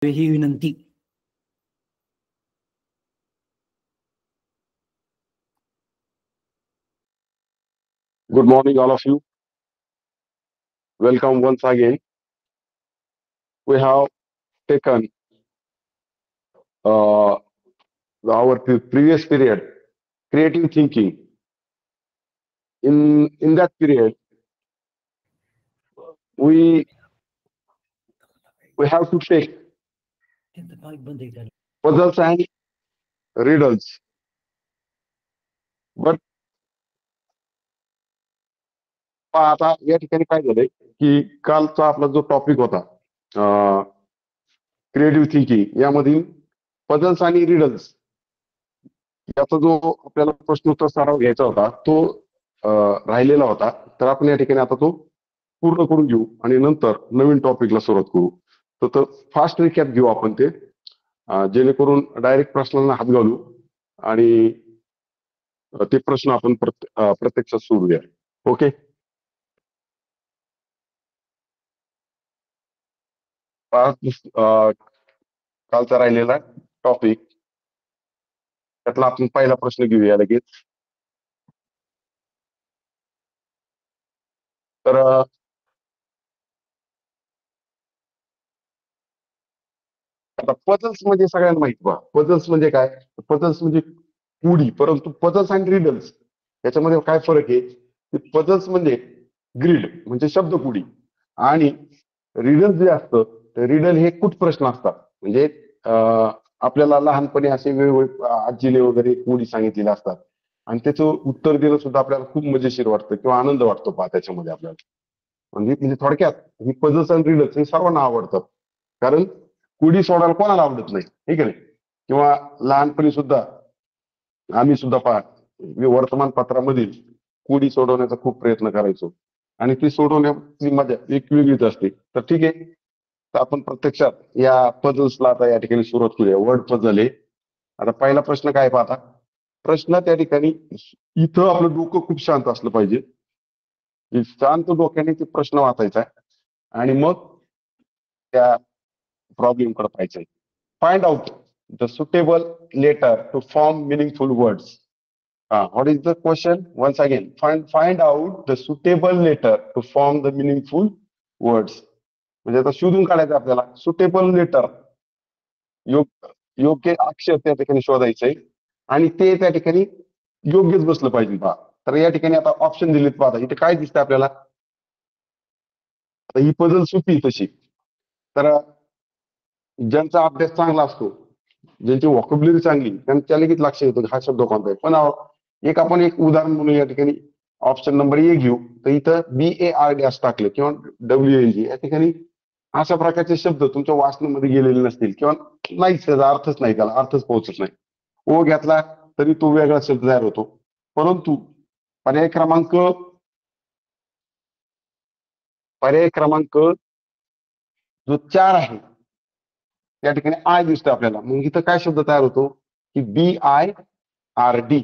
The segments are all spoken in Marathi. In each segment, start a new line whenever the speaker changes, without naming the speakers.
ही विनंती.
Good morning, all of you. Welcome once again. We have taken our previous period, creative thinking. In that period, we have to take puzzles and riddles. But आता या ठिकाणी काय झालंय की कालचा आपला जो टॉपिक होता क्रिएटिव्ह थिंकिंग, यामधील पझल्स आणि रिडल्स याचा जो आपल्याला प्रश्नोत्तर सराव घ्यायचा होता तो राहिलेला होता. तर आपण या ठिकाणी आता तो पूर्ण करून घेऊ आणि नंतर नवीन टॉपिकला सुरुवात करू. तर फास्ट रिकॅप घेऊ आपण ते, जेणेकरून डायरेक्ट प्रश्नांना हात घालू आणि ते प्रश्न आपण प्रत्यक्षात सोडूया. ओके. कालचा राहिलेला टॉपिक त्यातला आपण पहिला प्रश्न घेऊया लगेच. तर आता पझल्स म्हणजे सगळ्यांना माहिती बा, पझल्स म्हणजे काय? पझल्स म्हणजे कुडी. परंतु पझल्स आणि रिडल्स याच्यामध्ये काय फरक आहे? पझल्स म्हणजे ग्रीड म्हणजे शब्दकुडी, आणि रिडल जे असतं ते रिडल हे कुठ प्रश्न असतात. म्हणजे आपल्याला लहानपणी असे वेगवेगळे आजीने वगैरे कुडी सांगितलेले असतात आणि त्याचं उत्तर देणं सुद्धा आपल्याला खूप मजेशीर वाटतं किंवा आनंद वाटतो पहा त्याच्यामध्ये आपल्याला. म्हणजे थोडक्यात ही पझल्स आणि रिडल्स हे सर्वांना आवडतात, कारण कुडी सोडायला कोणाला आवडत नाही, हे की नाही? किंवा लहानपणी सुद्धा आम्ही सुद्धा पहा वर्तमानपत्रामधील कुडी सोडवण्याचा खूप प्रयत्न करायचो आणि ती सोडवण्याची मजा एक वेगळीच असते. तर ठीक आहे, तर आपण प्रत्यक्षात या पझल्सला आता या ठिकाणी सुरुवात करूया. वर्ड पझल आहे. आता पहिला प्रश्न काय पाहता? प्रश्न त्या ठिकाणी इथं आपलं डोकं खूप शांत असलं पाहिजे. शांत डोक्याने ते प्रश्न वाचायचा आणि मग त्या प्रॉब्लेम कडे पाहायचंय. Find out the suitable letter to form meaningful words. What is the question? Once again, find out the suitable letter to form the meaningful words. म्हणजे आता शोधून काढायचं आपल्याला सुटेबल लेटर, योग्य अक्षर त्या ठिकाणी शोधायचंय आणि ते त्या ठिकाणी योग्यच बसलं पाहिजे पहा. तर या ठिकाणी आता ऑप्शन दिलेत पाहता. इथे काय दिसतं आपल्याला? आता ही पझल सोपी तशी. तर ज्यांचा अभ्यास चांगला असतो, ज्यांची वॉकॅब्युलरी चांगली, त्यांच्या लगेच लक्ष येतो हा शब्द कोणता आहे. पण आपण एक उदाहरण म्हणून या ठिकाणी ऑप्शन नंबर ए घेऊ. तर इथं BARD असं टाकलं किंवा WLG, या ठिकाणी अशा प्रकारचे शब्द तुमच्या वाचनामध्ये गेलेले नसतील किंवा नाहीच, त्याचा अर्थच नाही, त्याला अर्थच पोहोचत नाही. ओ घेतला तरी तो वेगळा शब्द तयार होतो. परंतु पर्याय क्रमांक जो 4 आहे त्या ठिकाणी आय दिसतो आपल्याला. मग इथं काय शब्द तयार होतो की BIRD,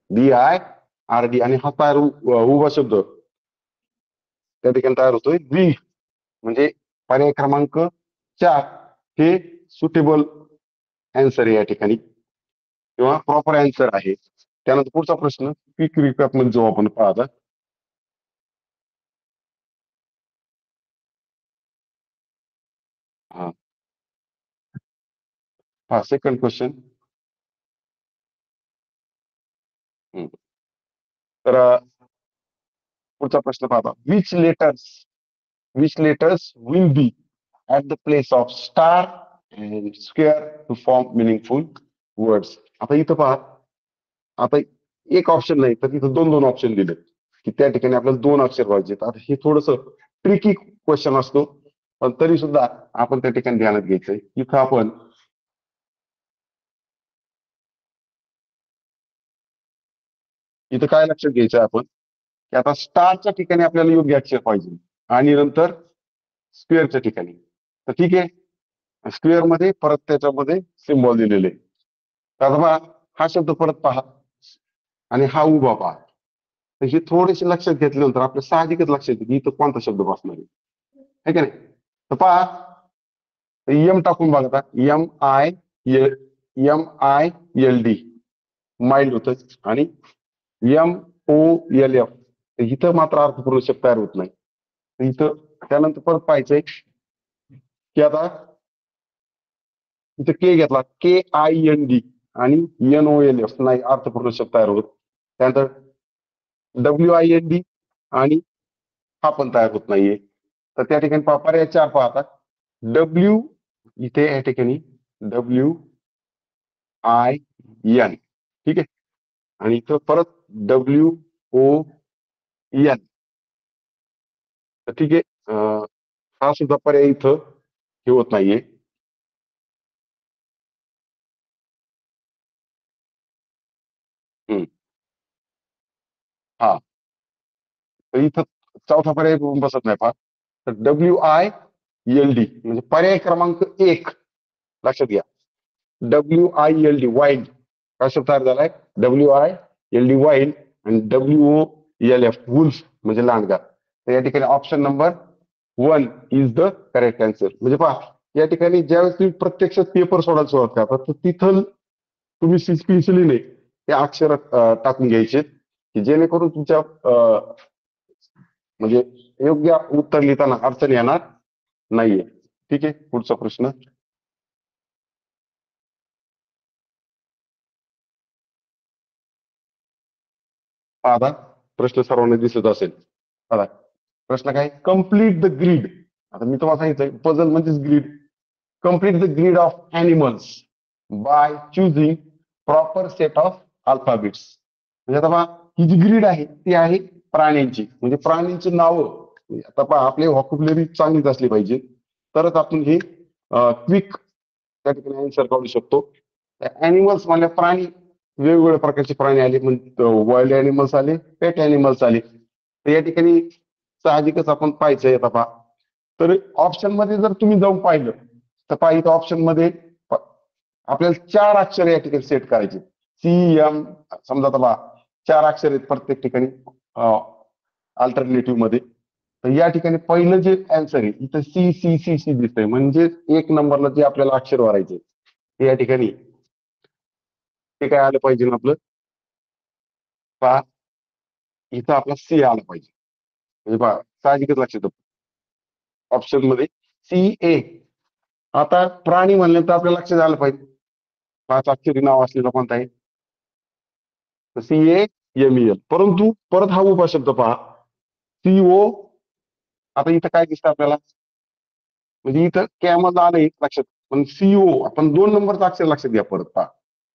BIRD, आणि हा तयार उभा शब्द त्या ठिकाणी तयार होतोय द्विग. म्हणजे पर्याय क्रमांक 4 हे सुटेबल अँसर आहे या ठिकाणी किंवा प्रॉपर अँसर आहे. त्यानंतर पुढचा प्रश्न क्विक रिकॅप मध्ये जो आपण पाहता. हा सेकंड क्वेश्चन. तर पुढचा प्रश्न पाहता. Which letters will be at the place of star and square to form meaningful words. आता इथं पहा, आता एक ऑप्शन नाही तर इथं दोन ऑप्शन दिले की त्या ठिकाणी आपल्याला 2 अक्षर पाहिजेत. आता हे थोडस ट्रिकी क्वेश्चन असतो, पण तरी सुद्धा आपण त्या ठिकाणी ध्यानात घ्यायचंय. इथं आपण इथं काय लक्षात घ्यायचं आपण की आता स्टारच्या ठिकाणी आपल्याला योग्य अक्षर पाहिजे आणि नंतर स्क्वेअरच्या ठिकाणी. तर ठीक आहे, स्क्वेअर मध्ये परत त्याच्यामध्ये सिम्बॉल दिलेले. तर बघा हा शब्द परत पहा आणि हा उभा पहा. तर हे थोडेसे लक्षात घेतल्यानंतर आपल्या साहजिकच लक्षात येते की इथं कोणता शब्द बसणार आहे, है का नाही? तर पहा एम टाकून बघा आता. MILD माइल्ड होतं. आणि MOLF इथं मात्र अर्थपूर्ण शब्द तयार होत नाही. इथं त्यानंतर परत पाहायचंय की आता इथं के घेतला, KIND आणि NOLF नाही अर्थपूर्ण शब्द तयार होत. त्यानंतर WIND आणि हा पण तयार होत नाहीये. तर त्या ठिकाणी पर्याय 4 पाहता. डब्ल्यू इथे या ठिकाणी WIN, ठीक आहे. आणि इथं परत WON. तर ठीक आहे. हा सुद्धा पर्याय इथं हे होत नाहीये. हम्म. हा. तर इथं चौथा पर्याय बसत नाही पहा. तर WILD म्हणजे पर्याय क्रमांक 1 लक्षात घ्या. WILD वाईल्ड काय शब्द तयार झालाय. WILD वाईल्ड आणि WOLF वुल्फ म्हणजे लांडगा. तर या ठिकाणी option number 1 is the correct answer. म्हणजे पहा या ठिकाणी ज्यावेळेस तुम्ही प्रत्यक्षात पेपर सोडायला सुरुवात करता तर तिथं तुम्ही स्पेशली नाही ते अक्षर टाकून घ्यायचे की जेणेकरून तुमच्या म्हणजे योग्य उत्तर लिहिताना अडचण येणार नाहीये. ठीक आहे. पुढचा प्रश्न. आता प्रश्न सर्वांना दिसत असेल. बघा प्रश्न काय. Complete the grid. आता मी तुम्हाला सांगितलं पझल म्हणजेच grid. Complete the grid of animals by choosing proper set of alphabets. म्हणजे आता पहा ही जी ग्रीड आहे ती आहे प्राण्यांची. म्हणजे प्राण्यांची नावं आता पहा आपली व्हॉकॅब्युलरी चांगलीच असली पाहिजे तरच आपण हे क्विक त्या ठिकाणी आन्सर काढू शकतो. अॅनिमल्स म्हणजे प्राणी वेगवेगळ्या प्रकारचे प्राणी आले. म्हणजे वाईल्ड अॅनिमल्स आले, पेट अॅनिमल्स आले. तर या ठिकाणी साहजिकच आपण पाहायचंय आता पहा. तर ऑप्शन मध्ये जर तुम्ही जाऊन पाहिलं तर पहा इथं ऑप्शन मध्ये आपल्याला 4 अक्षर या ठिकाणी सेट करायचे. CM समजा आता पहा 4 अक्षर आहेत प्रत्येक ठिकाणी अल्टरनेटिव्ह मध्ये. तर या ठिकाणी पहिलं जे आन्सर आहे इथं CCCC दिसतंय म्हणजे 1 नंबरला जे आपल्याला अक्षर भरायचे ते या ठिकाणी ते काय आलं पाहिजे ना आपलं. पहा इथं आपला C आला पाहिजे. म्हणजे पहा साहजिकच लक्षात ऑप्शन मध्ये CA. आता प्राणी म्हणलं तर आपल्या लक्षात आलं पाहिजे 5 अक्षरी नाव असलेला कोणता आहे. तर CAMEL. परंतु परत हा उभा शब्द पहा CO. आता इथं काय दिसतं आपल्याला. म्हणजे इथं कॅमल आलंय लक्षात. पण CO आपण 2 नंबरचा अक्षर लक्षात घ्या परत पहा.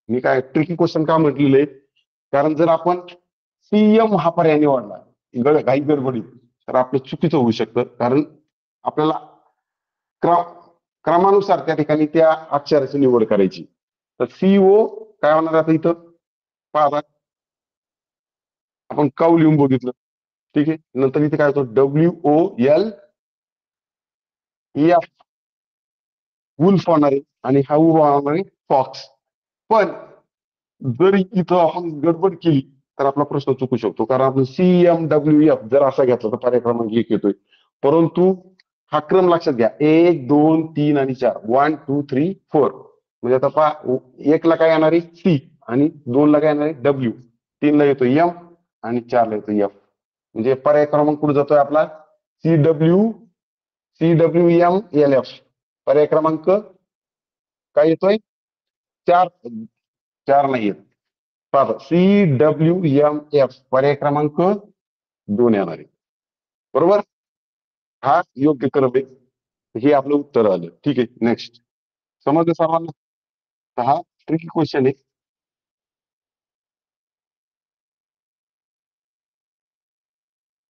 मी काय ट्रिकी क्वेश्चन का म्हटलेलं आहे. कारण जर आपण CM हा पर्याय निवडला घाई गडबडीत तर आपलं चुकीचं होऊ शकतं. कारण आपल्याला क्रमानुसार त्या ठिकाणी त्या अक्षराची निवड करायची. तर CO काय होणार आता इथं पहा. आपण काऊ लिहून बघितलं. ठीक आहे. नंतर इथे काय होतं WOLF वुल्फ होणार आहे आणि हा उभा होणार आहे फॉक्स. पण जर इथं आपण गडबड केली तर आपला प्रश्न चुकू शकतो. कारण आपण CMWF जर असा घेतला तर पर्याय क्रमांक 1 येतोय. परंतु हा क्रम लक्षात घ्या 1, 2, 3 आणि 4 1, 2, 3, 4. म्हणजे आता पहा 1 ला काय येणार आहे C आणि 2 ला काय येणार आहे W. 3 ला येतो M आणि 4 ला येतो F. म्हणजे पर्याय क्रमांक कुठे जातोय आपला CWMLF. पर्याय क्रमांक काय येतोय 4. 4 नाही येत. पहा CWMF पर्याय क्रमांक 2 येणार आहे. बरोबर. हा योग्य क्रम आहे. हे आपलं उत्तर आलं. ठीक आहे. नेक्स्ट. समजलं सर्वांना. हा ट्रिकी क्वेश्चन आहे.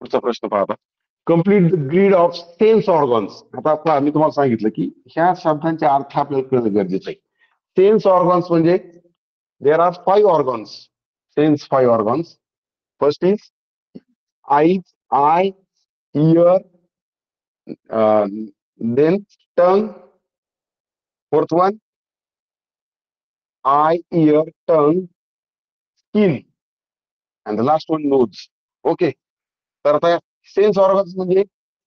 पुढचा प्रश्न पाहता. Complete the grid of sense organs. आता मी तुम्हाला सांगितलं की ह्या शब्दांचे अर्थ आपल्याला कळणं गरजेचं आहे. सेन्स ऑर्गन्स म्हणजे there are 5 organs. Sense 5 organs. First is eyes, eye, ear, then tongue. Fourth one, eye, ear, tongue, skin, and the last one nose. Okay. तर आता सेन्स ऑर्गन्स म्हणजे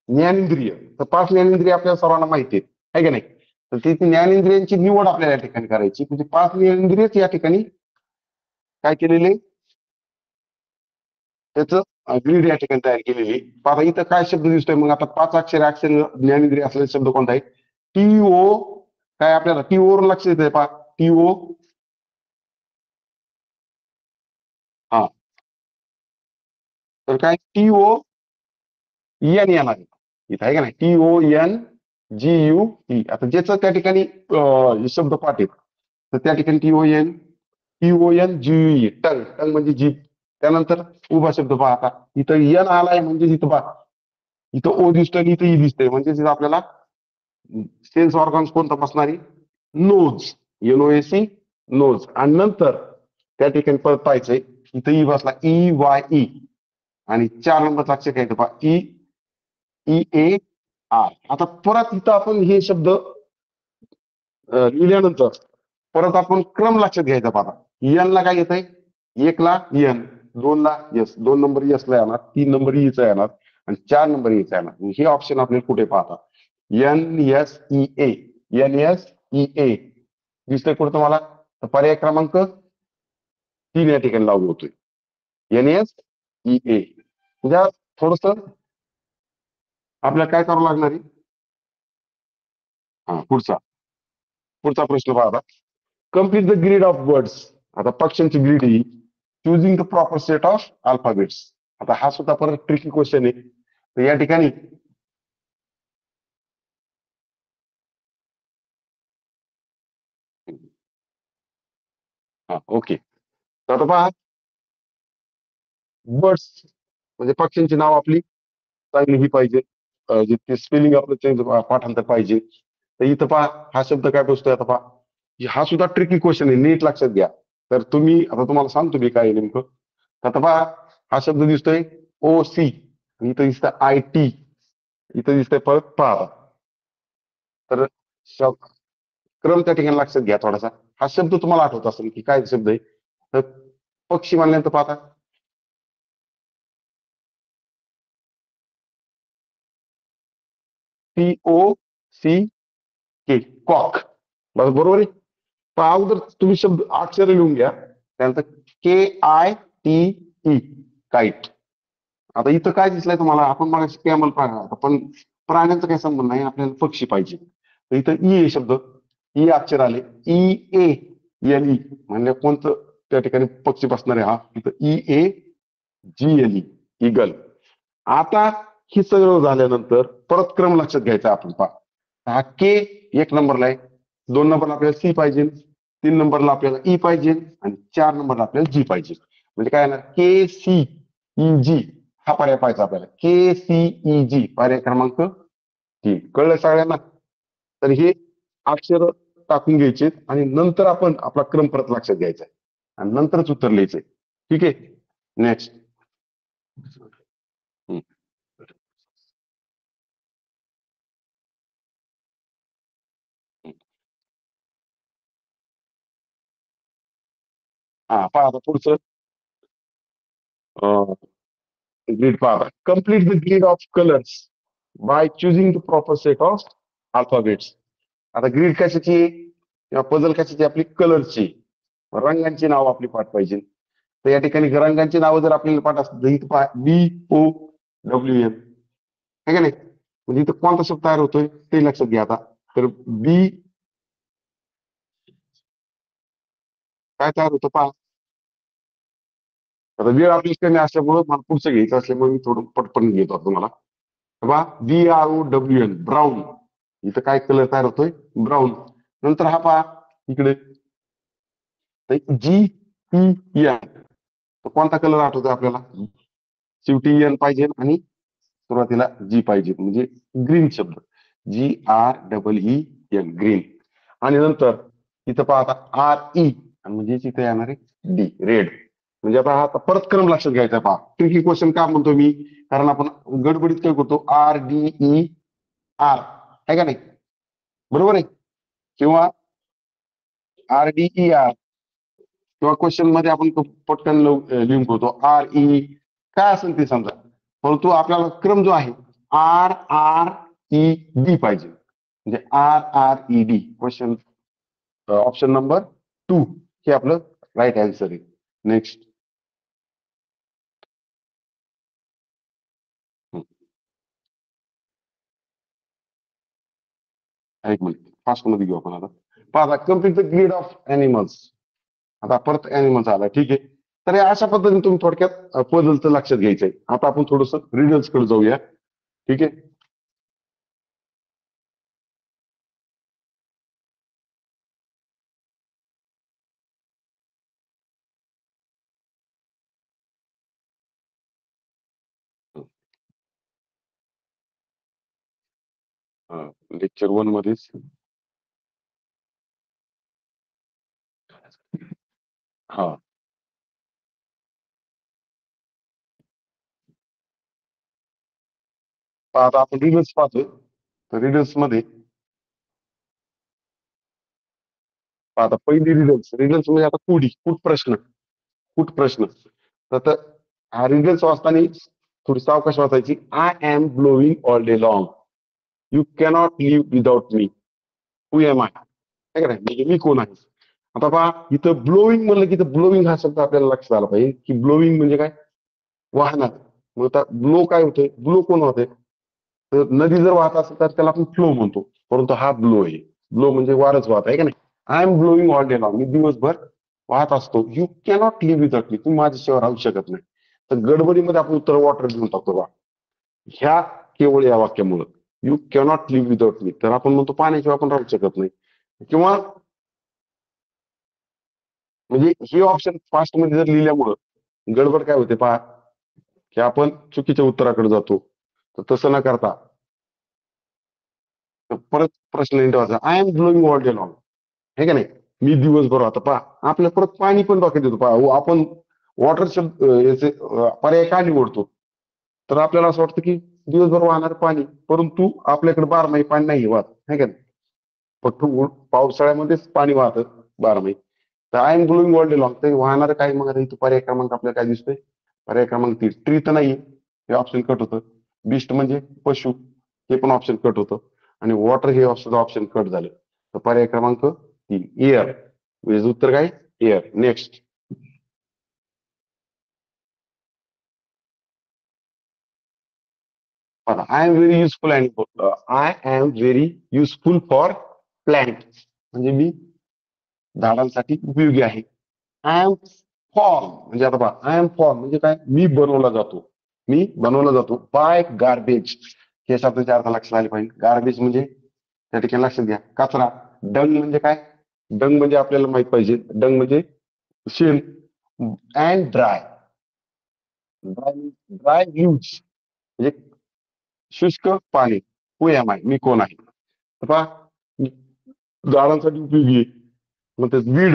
ज्ञानेंद्रिय. तर 5 ज्ञानेंद्रिय आपल्याला सर्वांना माहिती आहे का नाही. तर ती ज्ञानेंद्रियांची निवड आपल्याला या ठिकाणी करायची. म्हणजे 5 ज्ञानेंद्रियच या ठिकाणी काय केलेले, त्याचं ग्रीड या ठिकाणी तयार केलेली. आता इथं काय शब्द दिसतोय मग, आता 5 अक्षर ज्ञानेंद्रिय असलेला शब्द कोणता आहे? टीओ. काय आपल्याला टीओ वरून लक्ष येतंय पहा, टीओ. हा, तर काय टीओ एन येणार आहे इथं, आहे का नाही? T O N GUE. आता ज्याचं त्या ठिकाणी शब्द पाठ आहे, तर त्या ठिकाणी TON GUE, टंग. टंग म्हणजे जीभ. त्यानंतर उभा शब्द पहा. आता इथं एन आलाय म्हणजे इथं पहा, इथं ओ दिसतोय आणि इथं ई दिसतंय, म्हणजे तिथं आपल्याला सेन्स ऑर्गन्स कोणता बसणारी? नोज. NOAC, nose. आणि नंतर त्या ठिकाणी परत पाहायचंय, इथं ई बसला, EYE. आणि 4 नंबरचा अक्षर काय पहा, EAR. आता परत इथं आपण हे शब्द लिहिल्यानंतर परत आपण क्रम लक्षात घ्यायचा पहा. एन ला काय येत आहे? 1 ला एन, 2 ला एस, 2 नंबर एस ला येणार, 3 नंबर ईचा येणार आणि 4 नंबर ईचा येणार. हे ऑप्शन आपल्याला कुठे पाहता? NSEA. NSEA दिसतंय कुठं तुम्हाला? तर पर्याय क्रमांक 3 या ठिकाणी लागू होतोय. NSEA. म्हणजे थोडस आपल्याला काय करावं लागणार आहे? हा, पुढचा पुढचा प्रश्न पहा. Complete the grid of words. आता पक्ष्यांची ग्रीड ही choosing the proper set of alphabets. आता हा सुद्धा परत ट्रिकी क्वेश्चन आहे. तर या ठिकाणी हा, ओके. तर आता पहा, बर्ड्स म्हणजे पक्ष्यांची नाव आपली चांगली ही पाहिजे, जे ते स्पेलिंग आपलं चेंज, पाठांतर पाहिजे. तर इथं पहा, हा शब्द काय बसतोय? आता पहा, हा सुद्धा ट्रिकी क्वेश्चन आहे, नीट लक्षात घ्या. तर तुम्ही, आता तुम्हाला सांगतो मी काय नेमकं. आता पहा, हा शब्द दिसतोय OC, इथं दिसतं IT, इथं दिसतंय परत पहा. तर क्रम त्या ठिकाणी लक्षात घ्या थोडासा. हा शब्द तुम्हाला आठवत असेल की काय शब्द आहे? तर पक्षी म्हणल्यानंतर पाहता, COCK, कॉक. बरोबर आहे. पण अगोदर तुम्ही शब्द अक्षर लिहून घ्या. त्यानंतर KITE, काईट. आता इथं काय दिसलंय तुम्हाला? आपण मला कॅमल पाहा, पण प्राण्यांचा काही संबंध नाही, आपल्याला पक्षी पाहिजे. तर इथं ई आहे शब्द, ई अक्षर आले, EALE म्हणजे कोणतं त्या ठिकाणी पक्षी बसणार आहे? हा, इथं EAGLE, इगल. आता हे सगळं झाल्यानंतर परत क्रम लक्षात घ्यायचा आपण पहा. हा के 1 नंबरला आहे, 2 नंबरला आपल्याला सी पाहिजे, 3 नंबरला आपल्याला ई पाहिजे आणि 4 नंबरला आपल्याला जी पाहिजे. म्हणजे काय येणार? KCEG हा पर्याय पाहिजे आपल्याला. KCEG पर्याय क्रमांक 3. कळलं सगळ्यांना? तर हे अक्षर टाकून घ्यायचे आणि नंतर आपण आपला क्रम परत लक्षात घ्यायचा आहे आणि नंतरच उत्तर लिहायचंय. ठीक आहे, नेक्स्ट. हा, पहा आता पुढचं ग्रीड पहा. Complete the grid of colours by choosing the proper set of alphabets. आता ग्रीड कशाची आहे किंवा पझल कशाची? आपली कलरची, रंगांची नाव आपली पाठ पाहिजे. तर या ठिकाणी रंगांची नावं जर आपल्याला पाठ असतील तर इथं पहा, BOWM, आहे का नाही? म्हणजे इथं कोणता शब्द तयार होतोय ते लक्षात घ्या. आता तर बी काय तयार होतं पहा. आता वेळ आपली कमी असल्यामुळं मला पुढचं घ्यायचं असल्यामुळे मी थोडं पटपण घेतो तुम्हाला. बघा, BROWN, ब्राऊन. इथं काय कलर तयार होतोय? ब्राऊन. नंतर हा पहा इकडे GEN, तर कोणता कलर आठवतोय आपल्याला? शेवटी एन पाहिजे आणि सुरुवातीला जी पाहिजे, म्हणजे ग्रीन शब्द, GREEN, ग्रीन. आणि नंतर इथं पहा आता RE, म्हणजे इथे येणार आहे डी, रेड. म्हणजे आता हा आता परत क्रम लक्षात घ्यायचा पहा. ट्रिकी क्वेश्चन का म्हणतो मी? कारण आपण गडबडीत काय करतो, RDER, आहे का नाही? बरोबर आहे. किंवा RDER, किंवा क्वेश्चन मध्ये आपण पटकन लिहून करतो काय असेल ते समजा. परंतु आपल्याला क्रम जो आहे RRED पाहिजे. म्हणजे RRED क्वेश्चन ऑप्शन नंबर 2 हे आपलं राईट आन्सर आहे. नेक्स्ट. एक मिनिट फास्ट मध्ये घेऊ आपण आता. पहा complete the grid of animals. आता परत एनिमल्स आला, ठीक आहे. तर या अशा पद्धतीने तुम्ही थोडक्यात पझलचं लक्षात घ्यायचंय. आता आपण थोडस रिडल्स कडे जाऊया, ठीक आहे. लेक्चर 1 मध्येच. हा आता आपण रिडल्स पाहतोय. तर रिडल्स मध्ये आता पहिली रिडल्स रिडल्स म्हणजे आता कुठ प्रश्न, कुठ प्रश्न. तर हा रिडल्स वाचताना थोडी सावकाश वाचायची. I am blowing all day long, you cannot live without me, who am I. आहे का नाही, म्हणजे मी कोण आहे. आता पहा इथं ब्लोईंग म्हणलं की इथं ब्लोईंग हा शब्द आपल्याला लक्षात आला पाहिजे की ब्लोईंग म्हणजे काय, वाहणार. मग आता ब्लो काय होतंय, ब्लो कोण होते. तर नदी जर वाहत असेल तर त्याला आपण फ्लो म्हणतो, परंतु हा ब्लो आहे. ब्लो म्हणजे वारच वाहत आहे का नाही. I am blowing all day long, मी दिवसभर वाहत असतो. You cannot live without me, तुम्ही माझ्याशिवाय राहू शकत नाही. तर गडबडीमध्ये आपण उत्तर वॉटर घेऊन टाकतो बा ह्या केवळ या वाक्यामुळं. You cannot live without me, तर आपण म्हणतो पाण्याशिवाय आपण राहू शकत नाही. किंवा म्हणजे हे ऑप्शन फास्ट मध्ये जर लिहिल्यामुळं गडबड काय होते पहा, की आपण चुकीच्या उत्तराकडे जातो. तर तसं न करता परत प्रश्न इंटवाचा I am blowing all day long, हे का नाही, मी दिवसभर. आता पहा आपल्या परत पाणी पण डोक्यात येतो पहा. आपण वॉटर शब्द याचे पर्याय का निवडतो. तर आपल्याला असं वाटतं की दिवसभर वाहणार पाणी, परंतु आपल्याकडे बारमाही पाणी नाही वाहत, है का नाही. फक्त पावसाळ्यामध्येच पाणी वाहतं बारमाही. तर I am blowing all day long, ते वाहणार काय. मग आता इथं पर्याय क्रमांक आपल्याला काय दिसतोय, पर्याय क्रमांक 3 ट्री तर नाही, हे ऑप्शन कट होतं. बिस्ट म्हणजे पशु, हे पण ऑप्शन कट होतं. आणि वॉटर हे ऑप्शन कट झालं. तर पर्याय क्रमांक 3 एअर, म्हणजे उत्तर काय air. Next. I am very useful and I am very useful for plant, म्हणजे मी झाडांसाठी उपयोगी आहे. आय एम फॉर्म म्हणजे आता पहा आय एम फॉर्म म्हणजे काय, मी बनवला जातो. मी बनवला जातो बाय गार्बेज. हे शब्दाचे अर्थ लक्षात आले पाहिजे. गार्बेज म्हणजे त्या ठिकाणी लक्षात घ्या कचरा. डंग म्हणजे काय, डंग म्हणजे आपल्याला माहित पाहिजे, डंग म्हणजे शेण. And dry, dry dry use म्हणजे शुष्क पाणी. हु एम आय, मी कोण आहे. तर पहा झाडांसाठी उपयोगी आहे. मग ते वीड,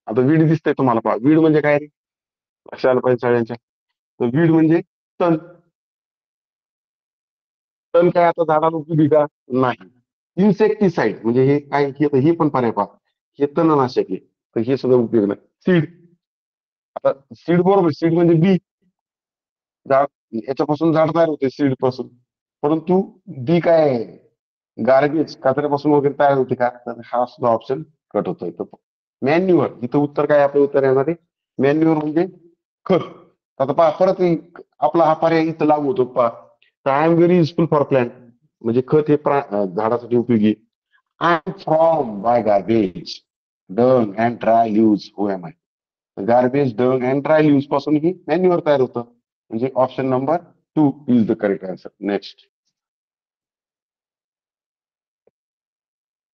आता वीड दिसतंय तुम्हाला पहा, वीड म्हणजे काय रे, लक्षात आलं पाहिजे सगळ्यांच्या. तर वीड म्हणजे तण. तण काय आता झाडाला उपयोगी का नाही. इन्सेक्टिसाइड म्हणजे हे काय, हे पण पर्याय पहा, हे तणनाशक आहे. तर हे सुद्धा उपयोग नाही. सीड, आता सीड बरोबर, सीड म्हणजे बी. झाड, याच्यापासून झाड तयार होते सीड पासून. परंतु बी काय आहे, गार्बेज कचऱ्यापासून वगैरे तयार होते का, तर हा सुद्धा ऑप्शन कट होतोय. मॅन्युअर, इथं उत्तर काय आपलं उत्तर येणार आहे मॅन्युअर म्हणजे खत. आता पहा परत आपला हा पर्याय इथं लागू होतो पहा. तर I am very useful for plant, म्हणजे खत हे झाडासाठी उपयोगी. I am from by garbage dung and dry use, who am I. Garbage dung and dry use पासून ही मॅन्युअर तयार होतं. म्हणजे option number 2 is the correct answer. Next.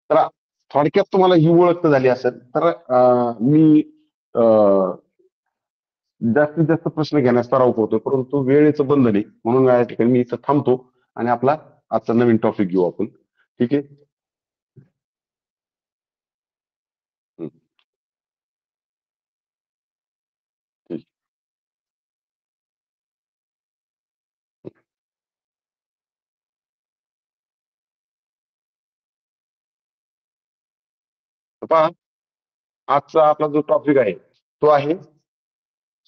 तर थोडक्यात तुम्हाला ही ओळख तर झाली असेल. तर मी जास्तीत जास्त प्रश्न घेण्यास सराव करतो, परंतु वेळेचं बंधन आहे, म्हणून या ठिकाणी मी इथं थांबतो आणि आपला आजचा नवीन टॉपिक घेऊ आपण. ठीक आहे. हम्म, ठीक. तर पहा आजचा आपला जो टॉपिक आहे तो आहे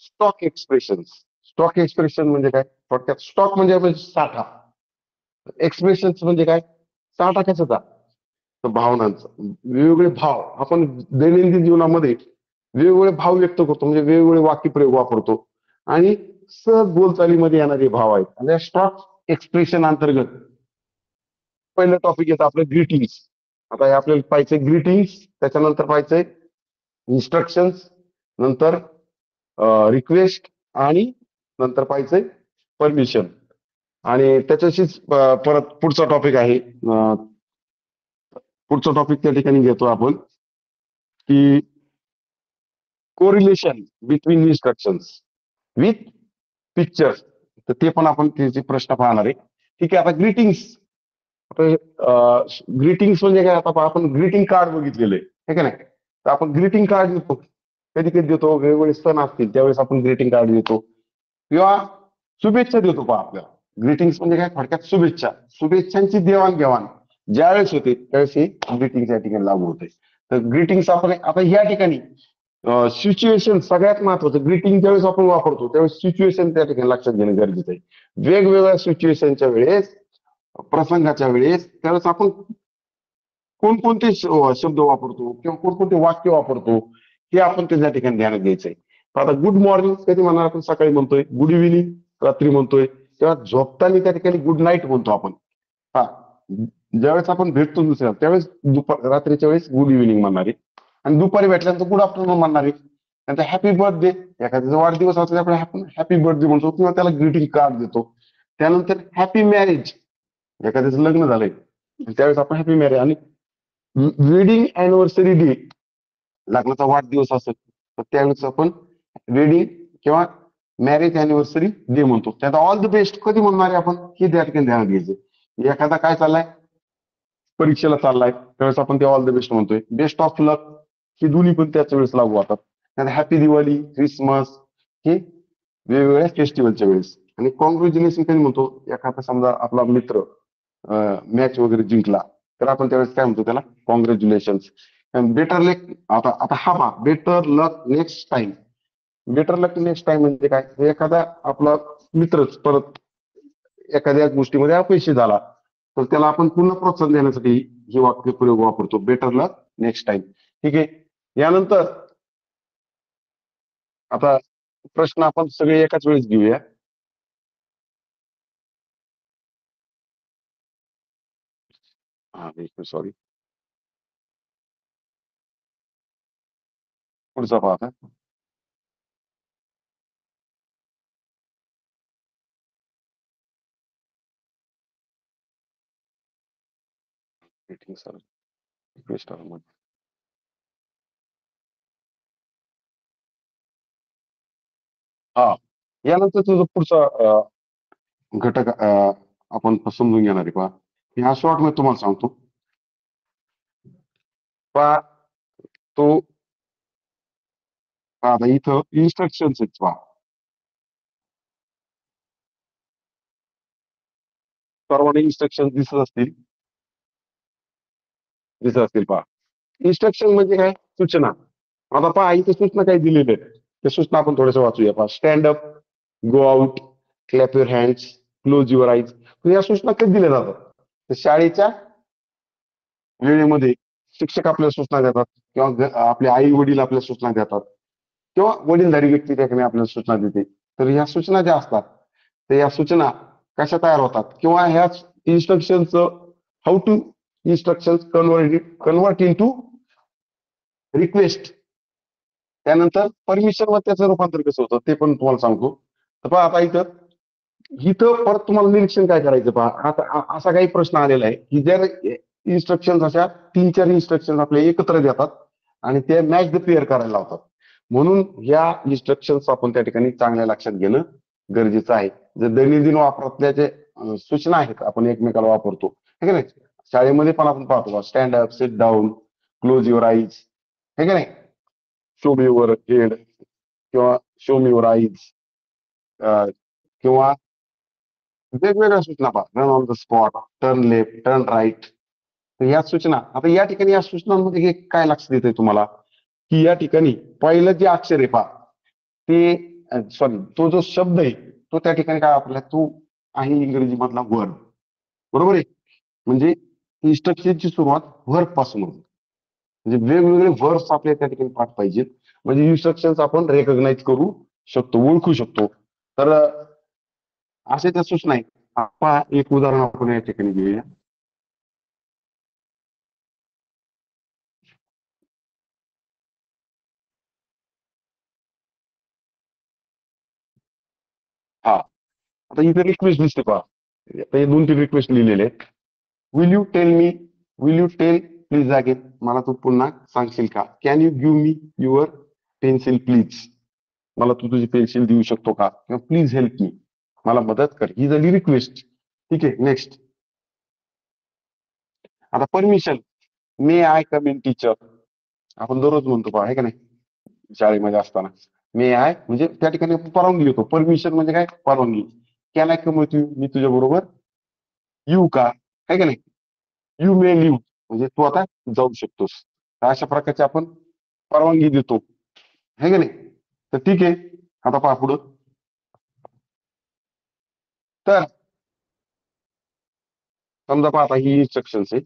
स्टॉक एक्सप्रेशन. स्टॉक एक्सप्रेशन म्हणजे काय, थोडक्यात स्टॉक म्हणजे साठा. एक्सप्रेशन म्हणजे काय, साठा कशाचा? तर भावनांचा. वेगवेगळे भाव आपण दैनंदिन जीवनामध्ये वेगवेगळे भाव व्यक्त करतो, म्हणजे वेगवेगळे वाक्यप्रयोग वापरतो आणि सहज बोलचालीमध्ये येणारे भाव आहेत. आणि स्टॉक एक्सप्रेशन अंतर्गत पहिलं टॉपिक येतं आपलं ग्रीटिंग्स. आता हे आपल्याला पाहिजे ग्रीटिंग्स, त्याच्यानंतर पाहिजे इन्स्ट्रक्शन्स, नंतर रिक्वेस्ट आणि नंतर पाहिजे परमिशन. आणि त्याच्याशीच परत पुढचा टॉपिक आहे. पुढचा टॉपिक त्या ठिकाणी घेतो आपण की correlation between instructions with pictures. तर ते पण आपण त्याचे प्रश्न पाहणार आहे. ठीक आहे. आता ग्रीटिंग्स. ग्रीटिंग्स म्हणजे काय? आता आपण ग्रीटिंग कार्ड बघितलेलं आहे, हे का नाही? तर आपण ग्रीटिंग कार्ड देतो, कधी कधी देतो, वेगवेगळे सण असतील त्यावेळेस आपण ग्रीटिंग कार्ड देतो किंवा शुभेच्छा देतो. पहा आपल्याला ग्रीटिंग्स म्हणजे काय? थोडक्यात शुभेच्छा. शुभेच्छांची देवाणघेवाण ज्यावेळेस होते त्यावेळेस ही ग्रीटिंग्स या ठिकाणी लागू होते. तर ग्रीटिंग्स आपण आता या ठिकाणी सिच्युएशन सगळ्यात महत्वाचं. ग्रीटिंग ज्यावेळेस आपण वापरतो त्यावेळेस सिच्युएशन त्या ठिकाणी लक्षात घेणं गरजेचं आहे. वेगवेगळ्या सिच्युएशनच्या वेळेस, प्रसंगाच्या वेळेस, त्यावेळेस आपण कोणकोणते शब्द वापरतो किंवा कोणकोणते वाक्य वापरतो हे आपण त्या ठिकाणी ध्यानात घ्यायचंय. आता गुड मॉर्निंग कधी म्हणणार? आपण सकाळी म्हणतोय. गुड इव्हिनिंग रात्री म्हणतोय. तेव्हा झोपताना त्या ठिकाणी गुड नाईट म्हणतो आपण. हा, ज्यावेळेस आपण भेटतो दुसऱ्याला त्यावेळेस रात्रीच्या वेळेस गुड इव्हिनिंग म्हणणार आहे आणि दुपारी भेटल्यानंतर गुड आफ्टरनून म्हणणार आहे. नंतर हॅपी बर्थडे, एखाद्याचा वाढदिवस असला आपण हॅपी बर्थडे म्हणतो किंवा त्याला ग्रीटिंग कार्ड देतो. त्यानंतर हॅपी मॅरेज, एखाद्याचं लग्न झालंय त्यावेळेस आपण हॅपी मॅरेज. आणि वेडिंग अॅनिव्हर्सरी डे, लग्नाचा वाढदिवस असेल तर त्यावेळेस आपण वेडिंग किंवा मॅरेज अॅनिव्हर्सरी डे म्हणतो. त्यात ऑल द बेस्ट कधी म्हणणार आहे आपण, हे त्या ठिकाणी ध्यानात घ्यायचं. एखादा काय चाललाय, परीक्षेला चाललाय त्यावेळेस आपण ते ऑल द बेस्ट म्हणतोय. बेस्ट ऑफ लक हे दोन्ही पण त्याच वेळेस लागू होतात. हॅपी दिवाळी, क्रिसमस हे वेगवेगळ्या फेस्टिवलच्या वेळेस. आणि कॉंग्रॅच्युलेशन कधी म्हणतो? एखादा समजा आपला मित्र मॅच वगैरे जिंकला तर आपण त्यावेळेस काय म्हणतो? त्याला कॉंग्रॅच्युलेशन. बेटर लक. आता आता हा पहा, better luck next time. Better luck next time म्हणजे काय? एखादा आपला मित्रच परत एखाद्या गोष्टीमध्ये अपयशी झाला तर त्याला आपण पुन्हा प्रोत्साहन देण्यासाठी हे वाक्य प्रयोग वापरतो, बेटर लक नेक्स्ट टाइम. ठीक आहे. यानंतर आता प्रश्न आपण सगळे एकाच वेळेस घेऊया. हा, सॉरी, पुढचा पाहता. Sir request. हा, यानंतर तुझं पुढचा घटक आपण समजून घेणार आहे. पहा, ह्या शॉर्ट मध्ये तुम्हाला सांगतो. पहा, तो आता इथं इन्स्ट्रक्शन्स आहेत. पहा, सर्वांना इन्स्ट्रक्शन दिसत असतील. पहा, इन्स्ट्रक्शन म्हणजे काय? सूचना. आता पहा, इथे सूचना काही दिलेल्या आहेत. त्या सूचना आपण थोड्याशा वाचूया. पहा, stand up, go out, clap your hands, close your eyes. या सूचना कधी दिल्या जातात? तर शाळेच्या वेळेमध्ये शिक्षक आपल्याला सूचना देतात किंवा आपले आई वडील आपल्याला सूचना देतात किंवा वडीलधारी व्यक्ती त्या ठिकाणी आपल्याला सूचना देते. तर ह्या सूचना ज्या असतात तर या सूचना कशा तयार होतात किंवा ह्या इन्स्ट्रक्शनचं how to instruction convert into request. त्यानंतर परमिशन वर त्याचं रूपांतर कसं होतं ते पण तुम्हाला सांगतो. तर पहा, आता इथं इथं परत तुम्हाला निरीक्षण काय करायचं? पहा, आता असा काही प्रश्न आलेला आहे की जर इन्स्ट्रक्शन अशा 3-4 इन्स्ट्रक्शन आपले एकत्र देतात आणि ते मॅच द पेअर करायला लावतात. म्हणून या इन्स्ट्रक्शन्स आपण त्या ठिकाणी चांगल्या लक्षात घेणं गरजेचं आहे. जर दैनंदिन वापरातल्या जे सूचना आहेत आपण एकमेकाला वापरतो, ठीक आहे ना? शाळेमध्ये पण आपण पाहतो, stand up, sit down, close your eyes, हे का नाही? शो मी युअर हेड किंवा शो मी युअर आईज, किंवा वेगवेगळ्या सूचना पहा, run on the spot, turn left, turn right. तर या सूचना, आता या ठिकाणी या सूचनांमध्ये हे काय लक्षात येते तुम्हाला की या ठिकाणी पहिलं जे अक्षर आहे पहा ते सॉरी, तो जो शब्द आहे तो त्या ठिकाणी काय आपला तो आहे इंग्रजी मधला वर्ड. बरोबर आहे? म्हणजे इन्स्ट्रक्शनची सुरुवात वर्ब पासून होते. म्हणजे वेगवेगळे वर्ब्स आपल्या त्या ठिकाणी पाठ पाहिजेत, म्हणजे इन्स्ट्रक्शन्स आपण रेकॉग्नाइज करू शकतो, ओळखू शकतो. तर असे त्या सूचना आहेत. पहा एक उदाहरण आपण या ठिकाणी घेऊया. हा, आता इथे रिक्वेस्ट दिसते पहा. आता हे 2-3 रिक्वेस्ट लिहिलेले आहेत. Will you tell me, will you tell please again, मला तू पुन्हा सांगशील का? Can you give me your pencil please, मला तू तुझी पेन्सिल देऊ शकतो का? किंवा प्लीज हेल्प मी, मला मदत कर. ही झाली रिक्वेस्ट. ठीक आहे, नेक्स्ट. आता permission, may I come in teacher, आपण दररोज म्हणतो पहा, आहे का नाही, शाळेमध्ये असताना. मे आय म्हणजे त्या ठिकाणी परवानगी घेतो. परमिशन म्हणजे काय? परवानगी. Can I come with you, मी तुझ्या बरोबर येऊ का? आहे का नाही? यू मे लिव्ह म्हणजे तू आता जाऊ शकतोस. तर अशा प्रकारचे आपण परवानगी देतो, है का नाही? तर ठीक आहे, आता पहा पुढं. तर समजा पहा, आता ही इन्स्ट्रक्शन्स आहे.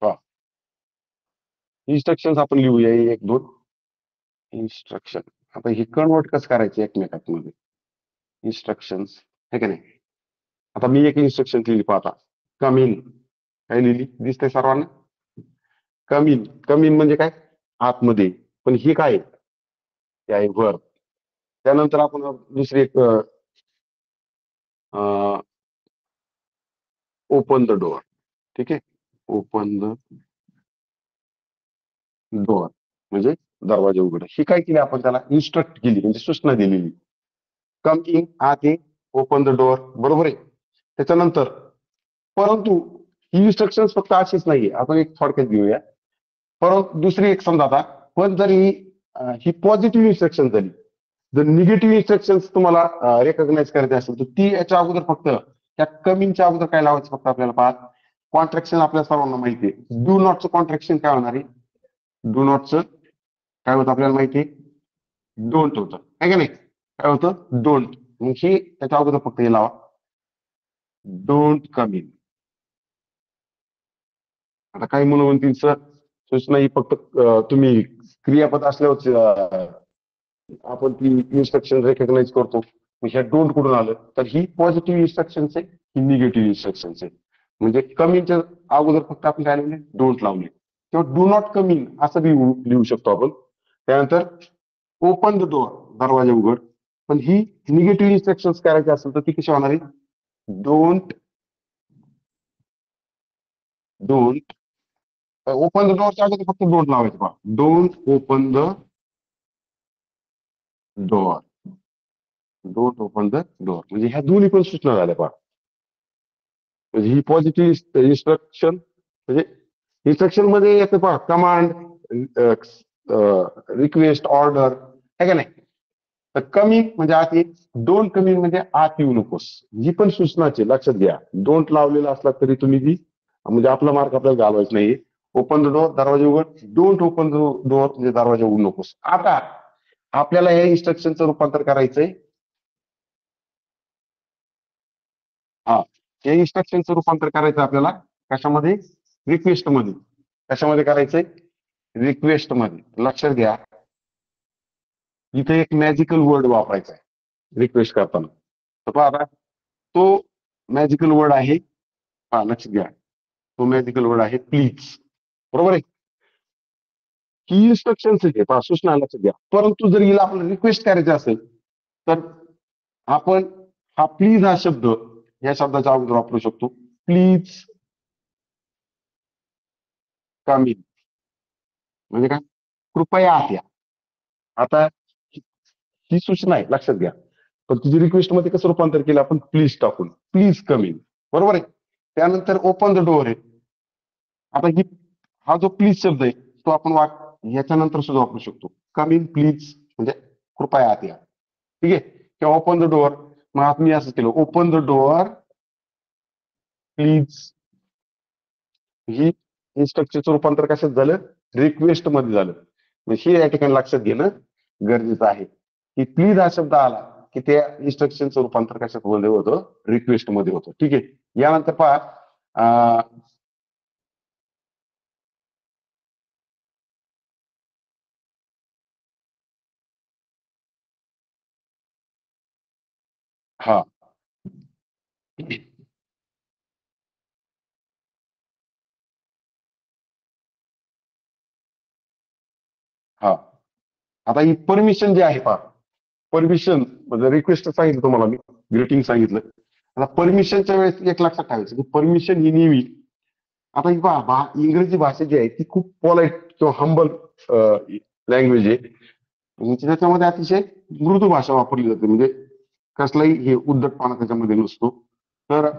पहा, इन्स्ट्रक्शन्स आपण लिहूया, 1-2 इन्स्ट्रक्शन. आता ही कन्वर्ट कसं करायचे एकमेकात मध्ये, इन्स्ट्रक्शन्स, है का नाही? आता मी एक इन्स्ट्रक्शन लिहिली पाहता, कम इन. काय लिहिली दिसतंय सर्वांना? कम इन. कम इन म्हणजे काय? आतमध्ये. पण ही काय आहे? ते आहे वर्ब. त्यानंतर आपण दुसरी एक ओपन द डोअर. ठीक आहे, ओपन द डोअर म्हणजे दरवाजा उघड. ही काय केली आपण? त्याला इन्स्ट्रक्ट केली, म्हणजे सूचना दिलेली. कम इन, आत ये, ओपन द डोअर, बरोबर आहे. त्याच्यानंतर परंतु ही इन्स्ट्रक्शन फक्त अशीच नाहीये, आपण एक थोडक्यात घेऊया. परंतु दुसरी एक समजा आता, पण जर ही पॉझिटिव्ह इन्स्ट्रक्शन झाली, जर निगेटिव्ह इन्स्ट्रक्शन तुम्हाला रेकॉग्नाइज करायचे असेल, तर ती याच्या अगोदर फक्त त्या कमीच्या अगोदर काय लावायचं? फक्त आपल्याला पहा, कॉन्ट्रॅक्शन आपल्या सर्वांना माहिती आहे. डू नॉटचं कॉन्ट्रॅक्शन काय होणार आहे? डू नॉटचं काय होतं आपल्याला माहिती आहे? डोंट होतं, आहे का नाही? काय होतं? डोंट. मग ही त्याच्या अगोदर फक्त हे लावा, डोंट कम इन. आता काही मुलं म्हणतील सर, सूचना ही फक्त तुम्ही क्रियापद असल्यावर आपण ती इन्स्ट्रक्शन रेकॉग्नाइज करतो, मग ह्या डोंट कुठून आलं? तर ही पॉझिटिव्ह इन्स्ट्रक्शन्स आहे, ही निगेटिव्ह इन्स्ट्रक्शन्स आहे. म्हणजे कमीच्या अगोदर फक्त आपण काय लावले? डोंट लावले. किंवा डू नॉट कम इन असं बी लिहू शकतो आपण. त्यानंतर ओपन द डोअर, दरवाजा उघड. पण ही निगेटिव्ह इन्स्ट्रक्शन्स करायची असेल तर ती कशी होणार आहे? डोंट, डोंट ओपन द डोअरच्या अगोदर फक्त डोंट लावायचं पहा, don't open the door, don't open the door. म्हणजे ह्या दोन्ही पण सूचना झाल्या पहा. म्हणजे ही पॉझिटिव्ह इन्स्ट्रक्शन, म्हणजे इन्स्ट्रक्शन मध्ये येतं पहा, कमांड, रिक्वेस्ट, ऑर्डर, आहे का नाही? तर कमी म्हणजे आत ये, डोंट कमी म्हणजे आत येऊ नकोस, ही पण सूचनाची लक्षात घ्या. डोंट लावलेला असला तरी तुम्ही ती, म्हणजे आपला मार्क आपल्याला घालवायचा नाही. ओपन द डोअर, दरवाजा उघड. डोंट ओपन द डोअर म्हणजे दरवाजा उघडू नकोस. आता आपल्याला या इन्स्ट्रक्शनचं रूपांतर करायचंय. हा, या इन्स्ट्रक्शनचं रूपांतर करायचं आपल्याला कशामध्ये? रिक्वेस्ट मध्ये. कशामध्ये करायचंय? रिक्वेस्ट मध्ये. लक्षात घ्या, इथे एक मॅजिकल वर्ड वापरायचा आहे रिक्वेस्ट करताना. तर पहा आता, तो मॅजिकल वर्ड आहे, हा लक्षात घ्या, तो मॅजिकल वर्ड आहे प्लीज, बरोबर आहे. ही इन्स्ट्रक्शन्स आहे पहा, सूचना, लक्षात घ्या. परंतु जर हिला आपण रिक्वेस्ट करायचं असेल, तर आपण हा प्लीज हा शब्द या शब्दाच्या अगोदर वापरू शकतो. प्लीज कम इन म्हणजे काय? कृपया आत या. आता ही सूचना आहे, लक्षात घ्या. पण तुझी रिक्वेस्ट मध्ये कसं रूपांतर केलं आपण? प्लीज टाकून, प्लीज कम इन, बरोबर आहे. त्यानंतर ओपन द डोअर आहे. आता ही, हा जो प्लीज शब्द आहे तो आपण याच्यानंतर सुद्धा वापरू शकतो. कम इन प्लीज म्हणजे कृपया आत या, ठीक आहे. किंवा ओपन द डोअर, मग आता मी असं केलं, ओपन द डोअर प्लीज. ही इन्स्ट्रक्शनचं रूपांतर कशात झालं? रिक्वेस्ट मध्ये झालं. हे या ठिकाणी लक्षात घेणं गरजेचं आहे की प्लीज हा शब्द आला की त्या इन्स्ट्रक्शनचं रूपांतर कशात मध्ये होतं? रिक्वेस्ट मध्ये होतं, ठीक आहे. यानंतर पहा, अं, हा हा आता ही परमिशन जी आहे पहा, परमिशन म्हणजे रिक्वेस्ट सांगितलं तुम्हाला मी, ग्रीटिंग सांगितलं. आता परमिशनच्या वेळेस एक लक्षात ठेवायचं की परमिशन ही नेहमी, आता ही पहा इंग्रजी भाषा जी आहे ती खूप पोलाइट किंवा हंबल लँग्वेज आहे. म्हणजे त्याच्यामध्ये अतिशय मृदू भाषा वापरली जाते, म्हणजे कसलाही हे उद्धटपणा त्याच्यामध्ये नसतो. तर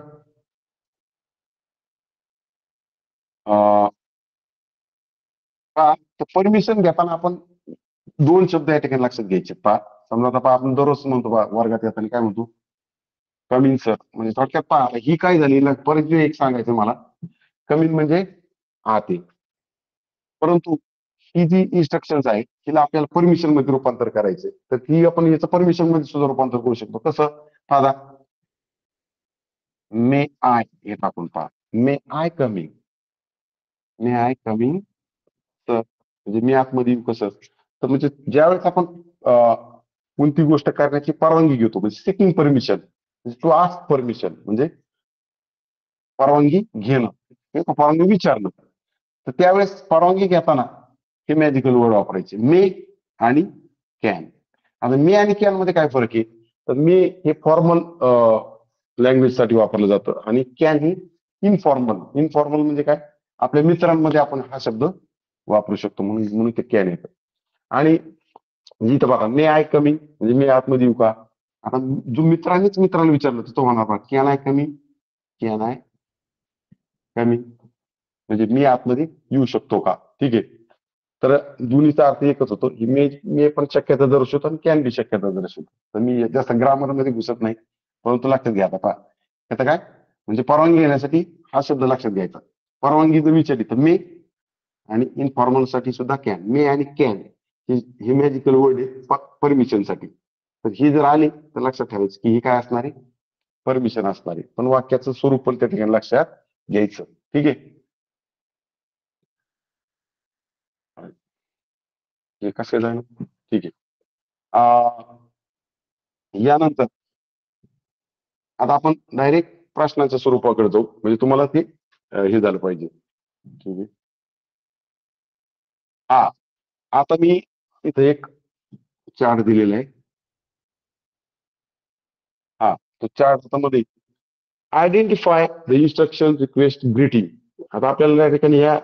परमिशन घेताना आपण दोन शब्द या ठिकाणी लक्षात घ्यायचे. पहा समजा आता पहा आपण दररोज म्हणतो पहा वर्गात येताना काय म्हणतो, कमिंग सर. म्हणजे थोडक्यात पहा आता ही काय झाली ना, परत जे एक सांगायचं मला, कमिंग म्हणजे आत आहे. परंतु ही जी इन्स्ट्रक्शन्स आहे तिला आपल्याला परमिशन मध्ये रूपांतर करायचंय, तर ती आपण याचं परमिशन मध्ये सुद्धा रूपांतर करू शकतो. कसं पहा, मे आय हे टाकून पहा, may I coming, may I coming तर म्हणजे मी आतमध्ये येऊ कसं. तर म्हणजे ज्यावेळेस आपण कोणती गोष्ट करण्याची परवानगी घेतो, म्हणजे सिकिंग परमिशन, म्हणजे टू आस्क परमिशन म्हणजे परवानगी घेणं किंवा परवानगी विचारणं. तर त्यावेळेस परवानगी घेताना हे मॅजिकल वर्ड वापरायचे, मे आणि कॅन. आता मे आणि कॅन मध्ये काय फरक आहे, तर मे हे फॉर्मल लँग्वेज साठी वापरलं जातं आणि कॅन ही इनफॉर्मल. इनफॉर्मल म्हणजे काय, आपल्या मित्रांमध्ये आपण हा शब्द वापरू शकतो, म्हणून म्हणून ते कॅन येतं. आणि इथं बघा मे आय कमिंग म्हणजे मी आतमध्ये येऊ का. आता जो मित्रांनीच मित्राला विचारलं तर तो म्हणणार can I coming, can I coming म्हणजे मी आतमध्ये येऊ शकतो का. ठीक आहे. तर दोन्हीचा अर्थ एकच होतो. ही मे पण शक्यता दर्शवतो आणि कॅन बी शक्यता दर्शवतो. तर मी जास्त ग्रामर मध्ये घुसत नाही, परंतु लक्षात घ्या आता पहा, आता काय म्हणजे परवानगी घेण्यासाठी हा शब्द लक्षात घ्यायचा. परवानगी जर विचारली तर मे, आणि इनफॉर्मल साठी सुद्धा कॅन. मे आणि कॅन हे मॅजिकल वर्ड आहे परमिशन साठी. तर ही जर आली तर लक्षात ठेवायचं की ही काय असणार आहे, परमिशन असणार आहे. पण वाक्याचं स्वरूप पण त्या ठिकाणी लक्षात घ्यायचं. ठीक आहे. हे कसं जाणं. ठीक आहे. यानंतर आता आपण डायरेक्ट प्रश्नाच्या स्वरूपाकडे जाऊ, म्हणजे तुम्हाला ते हे झालं पाहिजे. ठीक आहे. हा आता मी इथे एक चार्ट दिलेला आहे. हा तो चार्ट मध्ये identify the instruction request greeting. आता आपल्याला या ठिकाणी या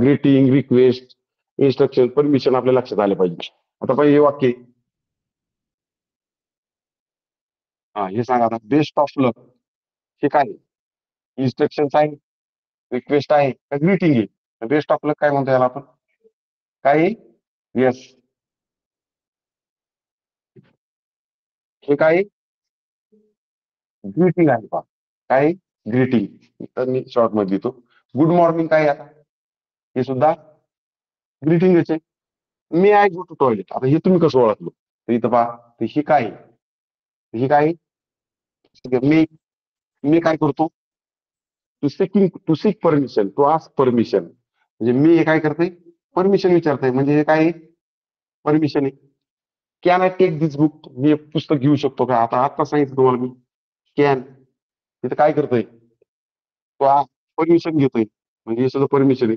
ग्रीटिंग रिक्वेस्ट इन्स्ट्रक्शन परमिशन आपल्या लक्षात आले पाहिजे. आता पहिले हे वाक्य, हा हे सांगा आता, बेस्ट ऑफ लक हे काय, इन्स्ट्रक्शन आहे, रिक्वेस्ट आहे का ग्रीटिंग आहे. बेस्ट ऑफ लक काय म्हणतो याला आपण, काय येस, हे काय ग्रीटिंग आहे पा, काय ग्रीटिंग. तर मी शॉर्ट मध्ये लिहितो. गुड मॉर्निंग काय आता, हे सुद्धा ग्रीटिंगच आहे. मी आय गो टू टॉयलेट, आता हे तुम्ही कसं ओळखलं, तर इथं पहा, तर ही काय आहे? ही काय आहे? मी काय करतो, to seek permission, to ask permission, म्हणजे मी हे काय करते, परमिशन विचारते, म्हणजे हे काय परमिशन आहे. Can I take this book, मी हे पुस्तक घेऊ शकतो का. आता आता सांगितलं तुम्हाला मी कॅन, तिथं काय करतोय, तो परमिशन घेतोय, म्हणजे हे सुद्धा परमिशन आहे.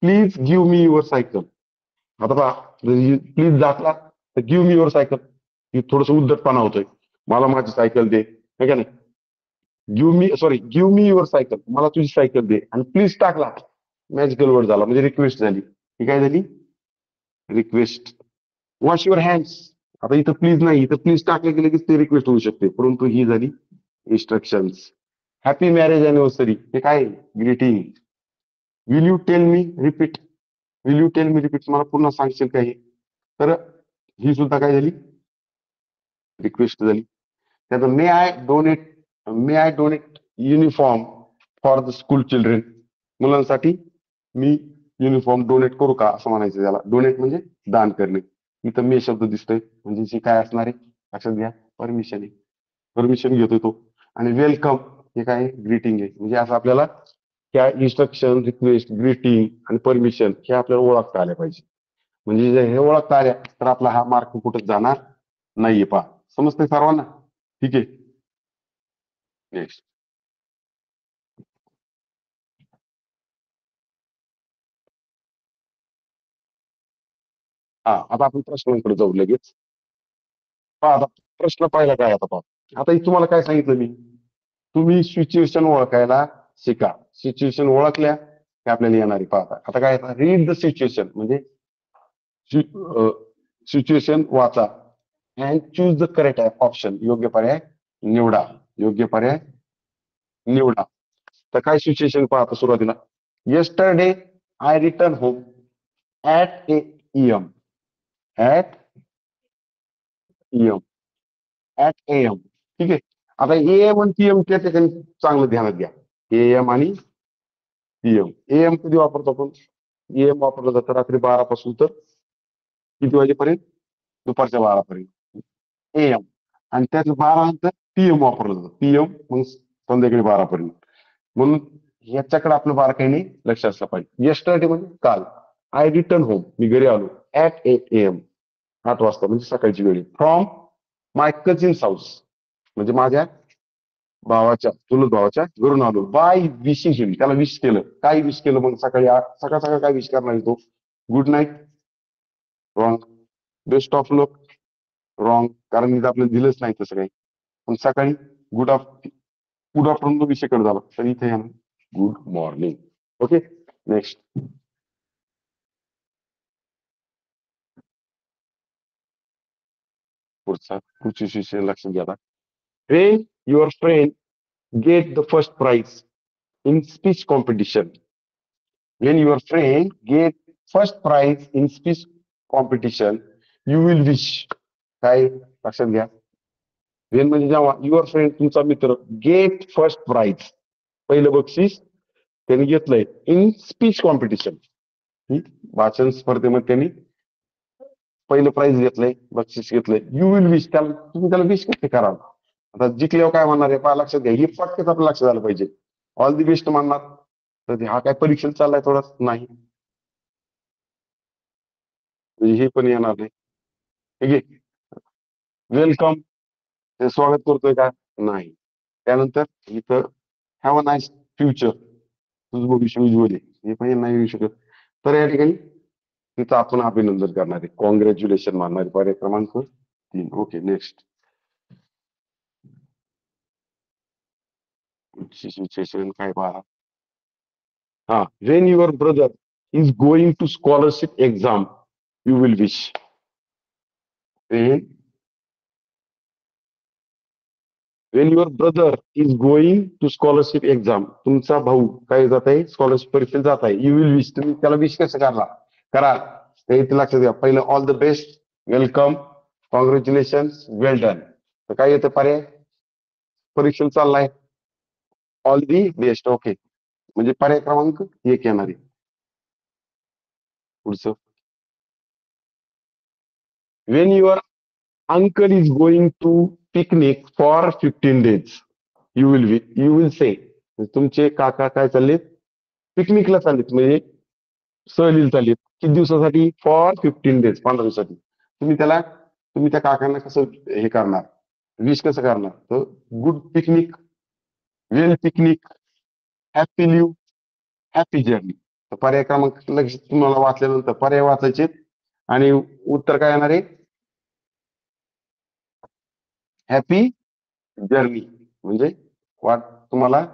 Please give me your cycle. आता पहा, प्लीज दाखला तर गिव्ह मी युअर सायकल, ही थोडस उद्धटपणा होतोय, मला माझी सायकल दे, है का नाही. Give me, sorry, give me your cycle, मला तुझी सायकल दे, आणि प्लीज टाकला, मॅजिकल वर्ड झाला, म्हणजे रिक्वेस्ट झाली. ही काय झाली, रिक्वेस्ट. वॉश युअर हँड्स, आता इथं प्लीज नाही, इथं प्लीज टाकले गेले की ते रिक्वेस्ट होऊ शकते, परंतु ही झाली इन्स्ट्रक्शन्स. हॅपी मॅरेज अॅनिव्हर्सरी हे काय, greeting. Will you tell me repeat, will you tell me repeat, मला पुन्हा सांगशील का हे. तर ही सुद्धा काय झाली, रिक्वेस्ट झाली. त्याचं may I donate uniform for the school children, मुलांसाठी मी युनिफॉर्म डोनेट करू का, असं म्हणायचं त्याला. डोनेट म्हणजे दान करणे. इथं मे शब्द दिसतोय, म्हणजे काय असणार आहे, लक्षात घ्या, परमिशन आहे. परमिशन घेतोय तो. आणि वेलकम हे काय ग्रीटिंग आहे. म्हणजे असं आपल्याला त्या इन्स्ट्रक्शन, रिक्वेस्ट, ग्रीटिंग आणि परमिशन हे आपल्याला ओळखता आल्या पाहिजे. म्हणजे जर हे ओळखता आल्या तर आपला हा मार्क कुठं जाणार नाहीये. पहा, समजतंय सर्वांना? ठीक आहे, नेक्स्ट. हा, आता आपण प्रश्नांकडे जाऊ लगेच. पहा आता, प्रश्न पाहिला काय आता पहा. आता तुम्हाला काय सांगितलं मी, तुम्ही सिच्युएशन ओळखायला शिका. सिच्युएशन ओळखल्या की आपल्याला येणारी पाहता. आता काय, रीड द सिच्युएशन म्हणजे सिच्युएशन वाचा and choose the correct option. योग्य पर्याय निवडा. योग्य पर्याय निवडा. तर काय सिच्युएशन पाहता सुरुवातीला. Yesterday I return home at M. At M. At M. ठीक आहे. आता एएम आणि पीएम त्या ठिकाणी चांगलं ध्यानात घ्या. एएम आणि पीएम. एएम कधी वापरतो आपण? एएम वापरलं जातं रात्री 12 पासून तर किती वाजेपर्यंत? दुपारच्या 12 पर्यंत एएम. आणि त्याच 12 नंतर पीएम वापरलं जातं. पीएम मग संध्याकाळी 12 पर्यंत. म्हणून याच्याकडे आपलं बारकाईने लक्ष असलं पाहिजे. येस्टरडे म्हणजे काल. आय रिटर्न होम, मी घरी आलो ऍट 8 AM, 8 वाजता म्हणजे सकाळची वेळ. फ्रॉम माय कझिन्स हाऊस म्हणजे माझ्या भावाच्या, चुलत भावाच्या घरून आलो. बाय विशिंग हिम, त्याला विश केलं. काय विश केलं मग सकाळी? सकाळ सकाळ काय विश करणार आहे तो? Good night, wrong. Best of luck, wrong, कारण इथं आपल्याला दिलंच नाही तसं काही. पण सकाळी गुड गुड आफ्टरनून विषय कट झाला तर इथे येणार गुड मॉर्निंग. Okay, next. पुढची विषय लक्षात घ्या. Wien your friend get the first prize in speech competition. Wien your friend get first prize in speech competition you will wish. काय लक्षात घ्या. वेन म्हणजे जेव्हा युअर फ्रेंड, तुमचा मित्र, गेट फर्स्ट प्राइज, पहिलं बक्षीस त्यांनी घेतलंय इन स्पीच कॉम्पिटिशन, वाचन स्पर्धेमध्ये त्यांनी पहिलं प्राइज घेतलंय, बक्षीस घेतलंय. यू विल विश, त्याला तुम्ही त्याला विश कसे कराल? आता जिंकल्यावर काय म्हणणार आहे पहा, लक्षात घ्या. हे पटकन आपलं लक्षात झालं पाहिजे. ऑल दी बेस्ट म्हणणार तर हा काय परीक्षेला चाललाय थोडा नाही, म्हणजे हे पण येणार नाही. ठीक आहे. वेलकम, स्वागत करतोय का? नाही. त्यानंतर इथं हॅव अ नाईस फ्युचर, तुझं भविष्य उज्ज्वल आहे, हे पण नाही येऊ शकत. तर या ठिकाणी तिथं आपण अभिनंदन करणार आहे, कॉंग्रॅच्युलेशन मानणार आहे. पर्याय क्रमांक 3. Okay, next. सिच्युएशन काय पहा. हा, when your brother is going to scholarship exam you will wish. When when your brother is going to scholarship exam, तुमचा भाऊ काय जात आहे, स्कॉलरशिप परीक्षेला जात आहे. यू विल विश, तुम्ही त्याला विश कसं करा ते इथे लक्षात घ्या. पहिलं all the best, welcome, congratulation, well done. तर काय येतं पर्याय? परीक्षेला चाललाय, ऑल दी बेस्ट. ओके, म्हणजे पर्याय क्रमांक 1 येणार आहे. पुढचं, when your uncle is going to picnic for 15 days you will say, तुमचे काका काय चाललेत? पिकनिकला चाललेत, म्हणजे सहलीला चाललेत. किती दिवसासाठी? फॉर 15 days, 15 दिवसासाठी. तुम्ही त्या काकांना कसं हे करणार, विश कसं करणार? तर good picnic, well picnic, happy live, happy journey. तर पर्याय क्रमांक लक्ष तुम्हाला वाचल्यानंतर पर्याय वाचायचे आणि उत्तर काय येणार आहे? Happy journey. म्हणजे वाट तुम्हाला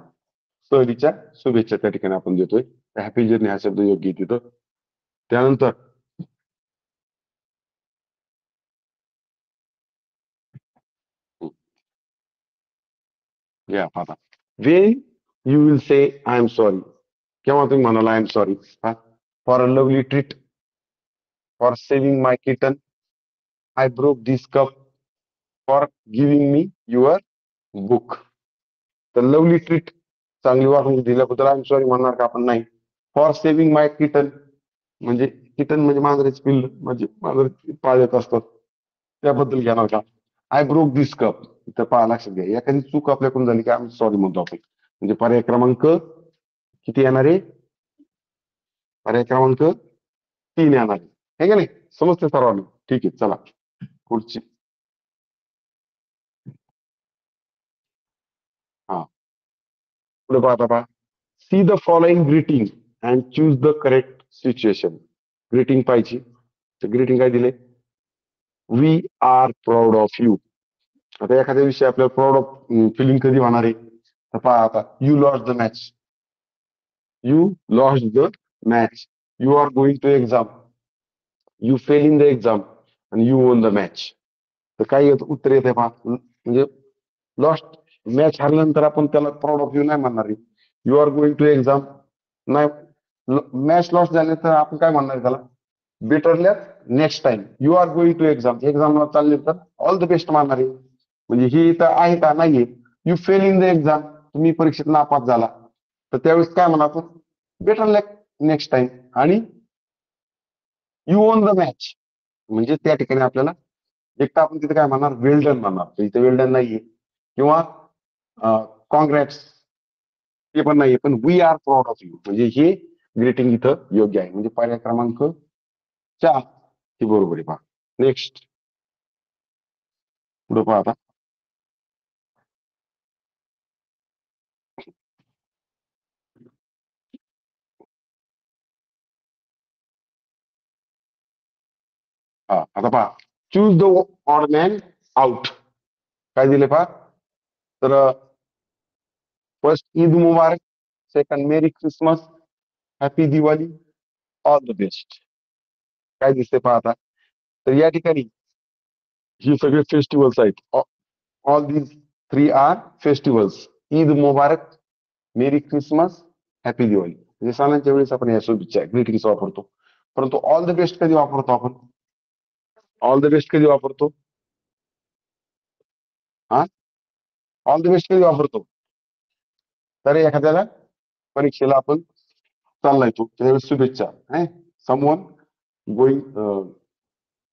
सहलीच्या शुभेच्छा त्या ठिकाणी आपण देतोय. हॅपी जर्नी हा शब्द योग्य आहे तिथं. त्यानंतर घ्या आता, Wien you will say I am sorry, केव्हा तुम्ही म्हणाल I am sorry? For a lovely treat, for saving my kitten, I broke this cup, for giving me your book. तर लवली ट्रीट, चांगली वागणूक दिल्याबद्दल आय एम सॉरी म्हणणार का आपण? नाही. फॉर सेव्हिंग माय किटन, म्हणजे किटन म्हणजे मांजराची पिल्ल, म्हणजे मांजर पाळत असतात, त्याबद्दल घेणार का? आय ब्रोक दिस कप, तर पहा लक्षात घ्या, एखादी चूक आपल्याकडून झाली की आम्ही सॉरी म्हणतो आपण. म्हणजे पर्याय क्रमांक किती येणार आहे? पर्याय क्रमांक 3 येणार आहे. हे का नाही? समजते सर्वांना? ठीक आहे, चला पुढची. हा, पुढे पाहता पहा. See the following greeting and choose the correct situation. Greeting पाहिजे. तर ग्रीटिंग काय दिले? We are proud of you. आता एखाद्या विषयी आपल्याला प्राऊड ऑफ फिलिंग कधी होणार आहे? तर पहा आता, you lost the match. You lost the match. You are going to exam. You fail in the exam आणि यू वोन द मॅच. तर काय येतं? उत्तर येते पहा. म्हणजे लॉस्ट मॅच हारल्यानंतर आपण त्याला प्राऊड ऑफ यू नाही म्हणणार आहे. You are going to exam नाही, मॅच लॉस झाले तर आपण काय म्हणणार त्याला? Better luck next time. You are going to exam. एक्झामला चालले तर ऑल द बेस्ट मानणार आहे. म्हणजे ही तर आहे का? नाहीये. You fail in the exam. तुम्ही परीक्षेत नापास झाला तर त्यावेळेस काय म्हणा आपण? Better luck next time. आणि यू ओन द मॅच म्हणजे त्या ठिकाणी आपल्याला एक तर आपण तिथे काय म्हणणार? वेल डन म्हणणार. तर इथे वेल डन नाहीये. किंवा कॉंग्रॅट्स ते पण नाहीये. पण we are proud of you म्हणजे हे ग्रीटिंग इथं योग्य आहे. म्हणजे पर्याय क्रमांक 4 ही बरोबर आहे. पहा नेक्स्ट. पुढे पहा आता. हा, आता पहा. Choose the odd man out. काय दिले पहा? तर first Eid Mubarak, second Mary Christmas, happy Diwali, all the best. काय दिसते पहा आता? तर या ठिकाणी ही सगळे फेस्टिवल्स आहेत. All these 3 are festivals. Eid Mubarak, merry Christmas, happy Diwali. म्हणजे सणांच्या वेळेस आपण या शुभेच्छा ग्रीटिंग्स वापरतो. परंतु ऑल द बेस्ट कधी वापरतो आपण? ऑल द बेस्ट कधी वापरतो? हा, ऑल द बेस्ट कधी वापरतो? तर एखाद्याला परीक्षेला आपण चाललाय तो त्यावेळेस शुभेच्छा. Someone going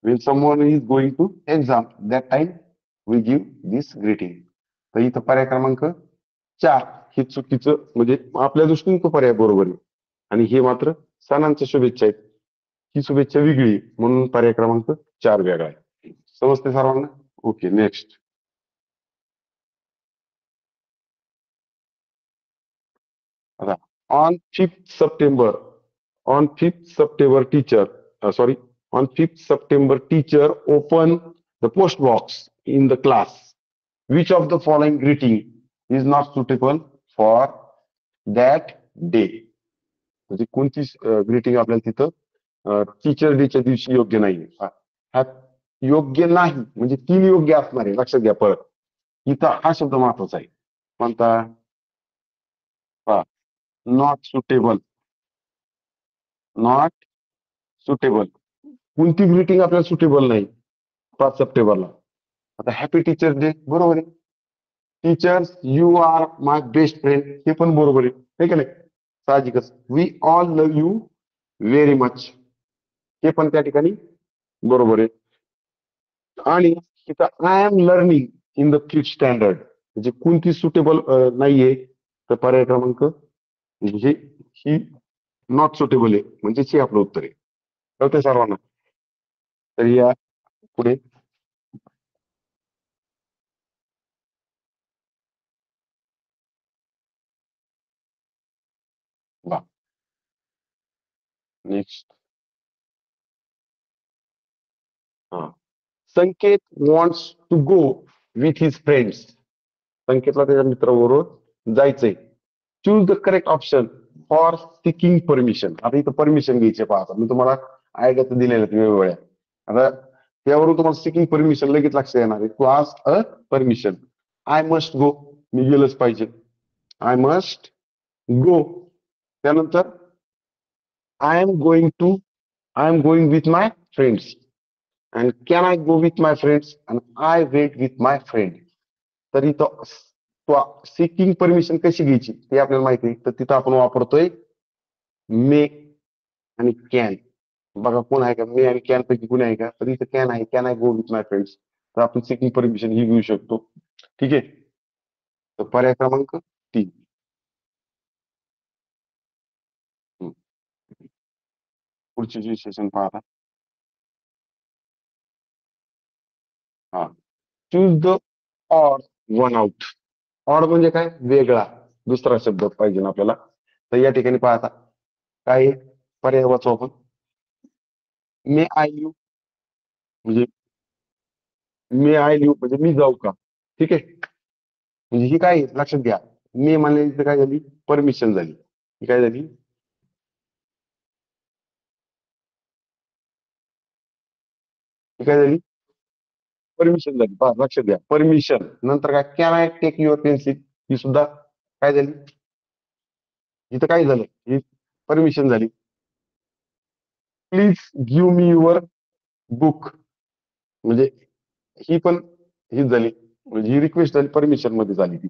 when someone is going to exam, that time we give this greeting. तर इथं पर्याय क्रमांक 4 हे चुकीचं, म्हणजे आपल्या दृष्टीने तो पर्याय बरोबर आहे. आणि हे मात्र सणांच्या शुभेच्छा आहेत. ही शुभेच्छा वेगळी आहे. म्हणून पर्याय क्रमांक 4 वेगळा आहे. समजते सर्वांना? Okay, next. आता on 5th September, on 5th September teacher, sorry, on 5th September teacher open the post box in the class. Which of the following greeting is not suitable for that day? म्हणजे कोणती ग्रीटिंग आपल्याला तिथं टीचर डेच्या दिवशी योग्य नाहीये. योग्य नाही म्हणजे 3 योग्य असणार आहे. लक्षात घ्या परत. इथं हा शब्द महत्वाचा आहे. कोणता? Not suitable. Not suitable. कोणती ग्रीटिंग आपल्याला सुटेबल नाही 5 सप्टेंबरला? आता हॅपी टीचर्स डे बरोबर आहे. Teachers you are my best friend हे पण बरोबर आहे. हे का नाही? साहजिकच. We all love you very much हे पण त्या ठिकाणी बरोबर आहे. आणि तिथं I am learning in the 5th standard म्हणजे कोणती सुटेबल नाहीये? तर पर्याय क्रमांक म्हणजे ही नॉट सुटेबल आहे. म्हणजेच हे आपलं उत्तर आहे. कळतंय सर्वांना? तर या पुढे. नेक्स्ट. हा, Sanket wants to go with his friends. संकेतला त्याच्या मित्राबरोबर जायचंय. Choose the correct option for seeking permission. आता इथं परमिशन घ्यायचे पाहता. मी तुम्हाला आयडिया तर दिलेल्या आहेत वेगवेगळ्या. आता त्यावरून तुम्हाला सिकिंग परमिशन लगेच लक्षात येणार आहे. To ask a permission. I must go. मी गेलंच पाहिजे. I must go. त्यानंतर I am going to, I am going with my friends. And can I go with my friends and I went with my friend. तर इथं सिकिंग परमिशन कशी घ्यायची ते आपल्याला माहिती आहे. तर तिथं आपण वापरतोय मे आणि कॅन. बघा कोण आहे का? मे आणि कॅन पैकी कोणी आहे का? तर इथं कॅन आहे. Can I go with my friends. तर आपण सिकिंग परमिशन ही घेऊ शकतो. ठीक आहे. तर पर्याय क्रमांक 3. पुढची सिच्युएशन पहा आता. हा, choose the odd one out. Odd म्हणजे काय, वेगळा दुसरा शब्द पाहिजे ना आपल्याला. तर या ठिकाणी पहा आता काय आहे? पर्याय वाचू आपण. मे आय लिव, म्हणजे मे आय लिव म्हणजे मी जाऊ का. ठीक आहे, म्हणजे ही काय आहे? लक्षात घ्या, मे म्हणल्यानंतर काय झाली, परमिशन झाली. ही काय झाली, ही काय झाली, परमिशन झाली. पहा लक्षात घ्या, परमिशन नंतर काय, can I take your pencil, ही सुद्धा काय झाली, इथं काय झालं, ही परमिशन झाली. Please give me your book, म्हणजे ही पण हीच झाली, म्हणजे ही रिक्वेस्ट झाली, परमिशन मध्ये झाली ती.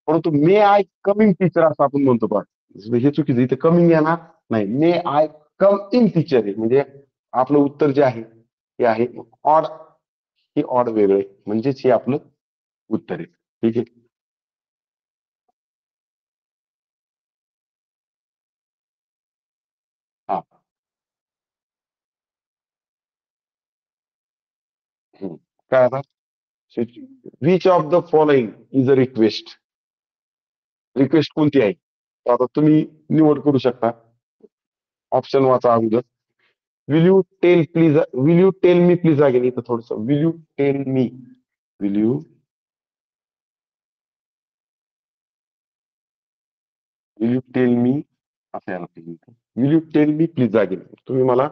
परंतु मे आय कमिंग टीचर असं आपण म्हणतो पहा, हे चुकीचं. इथे कमिंग येणार नाही, मे आय कम इन टीचर आहे. म्हणजे आपलं उत्तर जे आहे ते आहे ऑड. ही ऑड वेगळे, म्हणजेच हे आपलं उत्तर आहे. ठीक आहे. हा. हम्म. काय आता, which of the following is a request. Request कोणती आहे, तर आता तुम्ही निवड करू शकता. ऑप्शन वाचा अगोदर. Will you tell please, will you tell me please again, इथं थोडस will you tell me, will you, will you tell me असं यायला पाहिजे. Will you tell me please again, तुम्ही मला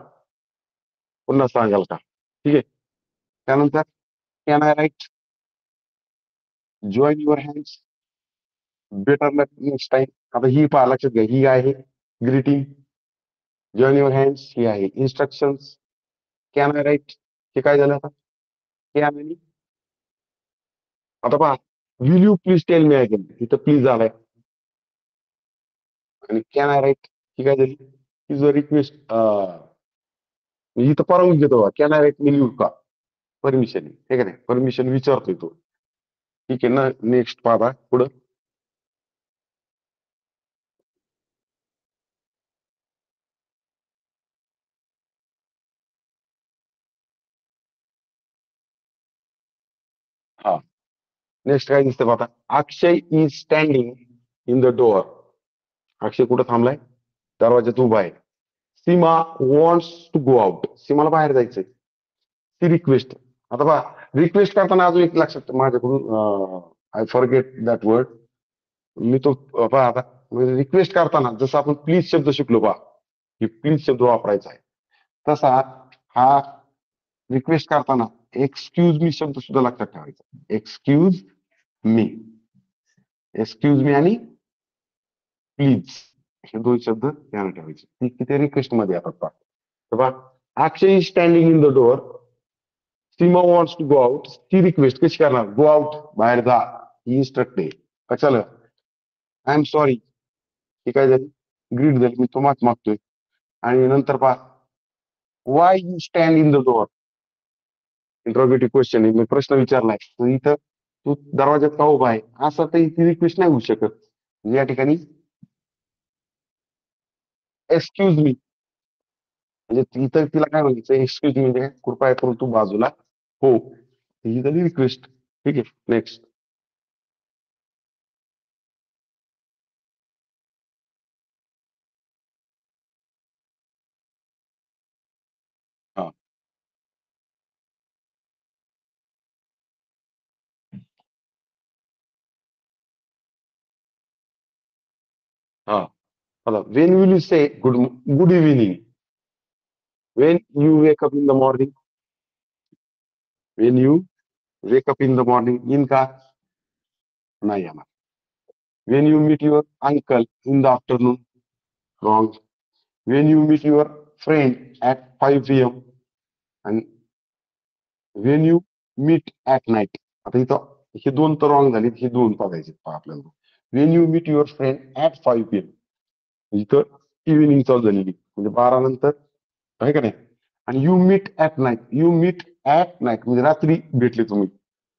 पुन्हा सांगाल का. ठीक आहे. त्यानंतर can I write, join your hands, better luck next time. आता ही पहा लक्षात घ्या, ही आहे ग्रीटिंग. जॉईन युअर हँड्स ही आहे इन्स्ट्रक्शन्स. कॅन आय राईट हे काय झालं आता, कॅन आणि आता पहा will you please tell me again, तिथं प्लीज आलाय. आणि कॅन आय राईट ही काय झाली, इज अ रिक्वेस्ट. इथं परवानगी घेतो, कॅन आय राईट मी लिहू का, परमिशन आहे. ठीक आहे, परमिशन विचारतोय तो. ठीक आहे ना, नेक्स्ट पाहा पुढं. हा, नेक्स्ट काय दिसतं आता, Akshay is standing in the door. Akshay कुठं थांबलाय, दरवाज्यात उभा आहे. Seema wants to go out, सीमाला बाहेर जायचंय. ती रिक्वेस्ट. आता पहा, रिक्वेस्ट करताना अजून एक लक्षात माझ्याकडून, आय फॉरगेट दॅट वर्ड. मी तो पहा आता, रिक्वेस्ट करताना जसं आपण प्लीज शब्द शिकलो पहा, की प्लीज शब्द वापरायचा आहे, तसा हा रिक्वेस्ट करताना एक्सक्यूज मी शब्द सुद्धा लक्षात ठेवायचा. एक्सक्यूज मी, एक्सक्यूज मी आणि प्लीज हे दोन शब्द ध्यानात ठेवायचे. ते रिक्वेस्ट मध्ये येतात पहा. तर पहा, Akshay is standing in the door, Seema wants to go out. ती रिक्वेस्ट कशी करणार, गो आउट बाहेर जा, ही इन्स्ट्रक्ट आहे. कशाला, आय एम सॉरी ही काय झाली, ग्रीड झाली, मी तो माफ मागतोय. आणि नंतर पहा, Y you stand in the door, interrogative question आहे, मी प्रश्न विचारलाय. तर इथं तू दरवाज्यात का उभा आहे, असं तर ती रिक्वेस्ट नाही होऊ शकत. म्हणजे या ठिकाणी एक्सक्यूज मी, म्हणजे इथं तिला काय म्हणायचं, एक्सक्यूज मी म्हणजे कृपया करून तू बाजूला हो, ही झाली रिक्वेस्ट. ठीक आहे, नेक्स्ट. हा. हा, आता when will you say good, good evening, when you wake up in the morning, when you wake up in the morning, in का नाही येणार. When you meet your uncle in the afternoon, wrong. When you meet your friend at 5 PM, आणि when you meet at night. आता इथं हे दोन तर रॉंग झाले, हे दोन बघायचे पहा आपल्याला. When you meet your friend at 5 PM, इथं इव्हिनिंग चालू झालेली, म्हणजे 12 नंतर आहे का नाही. आणि you meet at night, you meet at night म्हणजे रात्री भेटले तुम्ही,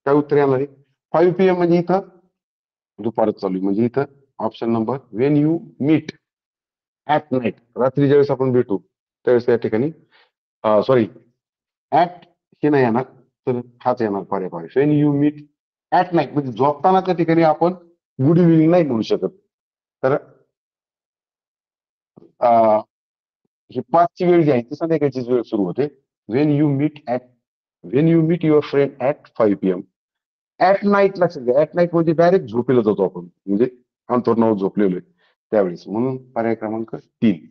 काय उत्तर येणार आहे, 5 PM म्हणजे इथं दुपारच चालू आहे. म्हणजे इथं option number, when you meet at night, रात्री ज्यावेळेस आपण भेटू त्यावेळेस त्या ठिकाणी सॉरी ऍट हे नाही येणार, तर हाच येणार पर्याय. When you meet at night म्हणजे झोपताना त्या ठिकाणी आपण गुड इव्हिनिंग नाही म्हणू शकत. तर ही 5ची वेळ जी आहे ती संध्याकाळचीच वेळ सुरू होते. When you meet at when you meet your friend at 5 PM. At night लक्षात घ्या, ऍट नाईट म्हणजे डायरेक्ट झोपेला जातो आपण, म्हणजे अंतर्नावर झोपलेलो आहे त्यावेळेस. म्हणून पर्याय क्रमांक 3.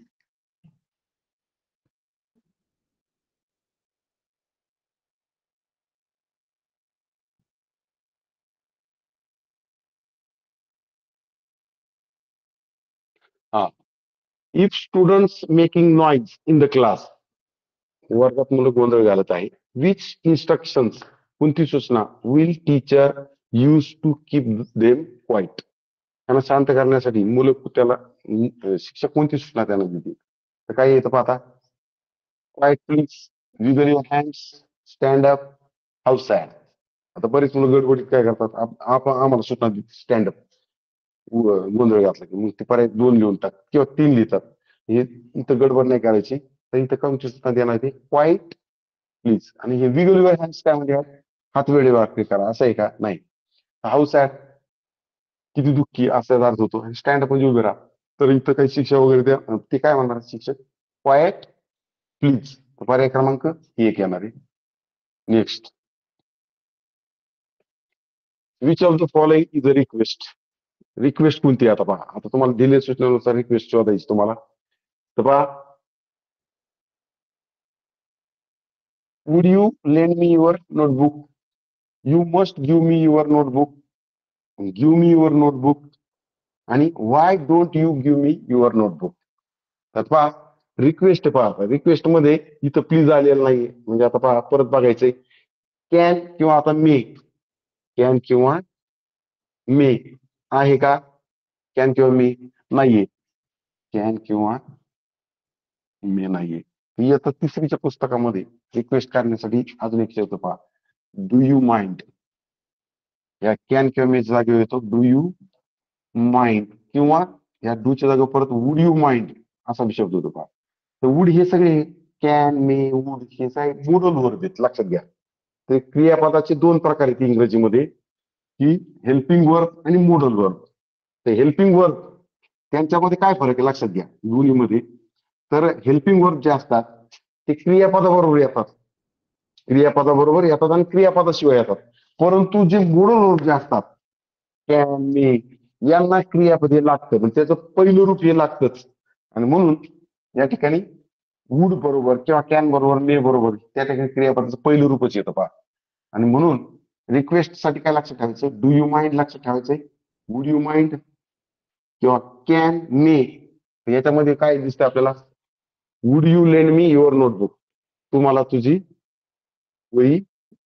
हा, if students making noise in the class, वर्गात मुलं गोंधळ घालत आहे. विच इन्स्ट्रक्शन्स कोणती सूचना will teacher use to keep them quiet, त्यांना शांत करण्यासाठी मुलं त्याला शिक्षक कोणती सूचना त्यांना देतील. तर काय येतं पाहता, quiet please, wiggle your hands, stand up, house sad. आता बरेच मुलं गडबडीत काय करतात, आपण आम्हाला सूचना देतात स्टँड अप, गोंधळ घातला की मग ते पर्याय 2 लिहून टाक किंवा 3 लिहितात. हे इथं गडबड नाही करायची. तर इथं कोणती सूचना देणार ते क्वाईट प्लीज. आणि हे विगल युअर हँड्स काय म्हणजे हात वेळे वाकडी करा असं आहे का, नाही. हाऊस सॅड किती दुःखी असा अर्थ होतो. स्टँड अप म्हणजे उभे राहा. तर इथं काही शिक्षा वगैरे द्या, ते काय म्हणणार शिक्षक, क्वायट प्लीज. पर्याय क्रमांक 1 येणार आहे. Next, which of the following is a request. Request कोणती आहे आता पहा, आता तुम्हाला दिलेल्या सूचनेनुसार रिक्वेस्ट शोधायची तुम्हाला. तर पहा, would you lend me your notebook, you must give me your notebook, give me your notebook, आणि why don't you give me your notebook. तर पहा, रिक्वेस्ट पहा, रिक्वेस्ट मध्ये इथं प्लीज आलेलं नाही, म्हणजे आता पहा परत बघायचंय. कॅन किंवा आता मे, कॅन किंवा मे आहे का, कॅन किंवा मे नाहीये, कॅन किंवा मे नाहीये. ही आता तिसरीच्या पुस्तकामध्ये रिक्वेस्ट करण्यासाठी अजून एक शब्द पहा, डू यू माइंड. या कॅन किंवा मे जागेवर येतो डू यू माइंड, किंवा या डूच्या जागेवर परत वुड यू माइंड असा शब्द होतो पहा. तर वुड हे सगळे कॅन मे वुड हे सगळे मोडल वर्ब आहेत, लक्षात घ्या. ते क्रियापदाचे 2 प्रकार आहेत इंग्रजीमध्ये, की हेल्पिंग वर्ब आणि मोडल वर्ब. तर हेल्पिंग वर्ब त्यांच्यामध्ये काय फरक आहे लक्षात घ्या दोन्हीमध्ये. तर हेल्पिंग वर्ब जे असतात ते क्रियापदाबरोबर येतात, क्रियापदाबरोबर येतात आणि क्रियापदाशिवाय येतात. परंतु जे मोडल वर्ब जे असतात, कॅन मे, यांना क्रियापद हे लागतं, म्हणजे त्याचं पहिलं रूप हे लागतंच. आणि म्हणून या ठिकाणी वुड बरोबर किंवा कॅन बरोबर मे बरोबर त्या ठिकाणी क्रियापदाचं पहिलं रूपच येतं पहा. आणि म्हणून रिक्वेस्ट साठी काय लक्षात ठेवायचं, डू यू माइंड लक्षात ठेवायचंय, वुड यू माइंड किंवा कॅन मे. याच्यामध्ये काय दिसतं आपल्याला, would you lend me your notebook, तू मला तुझी वही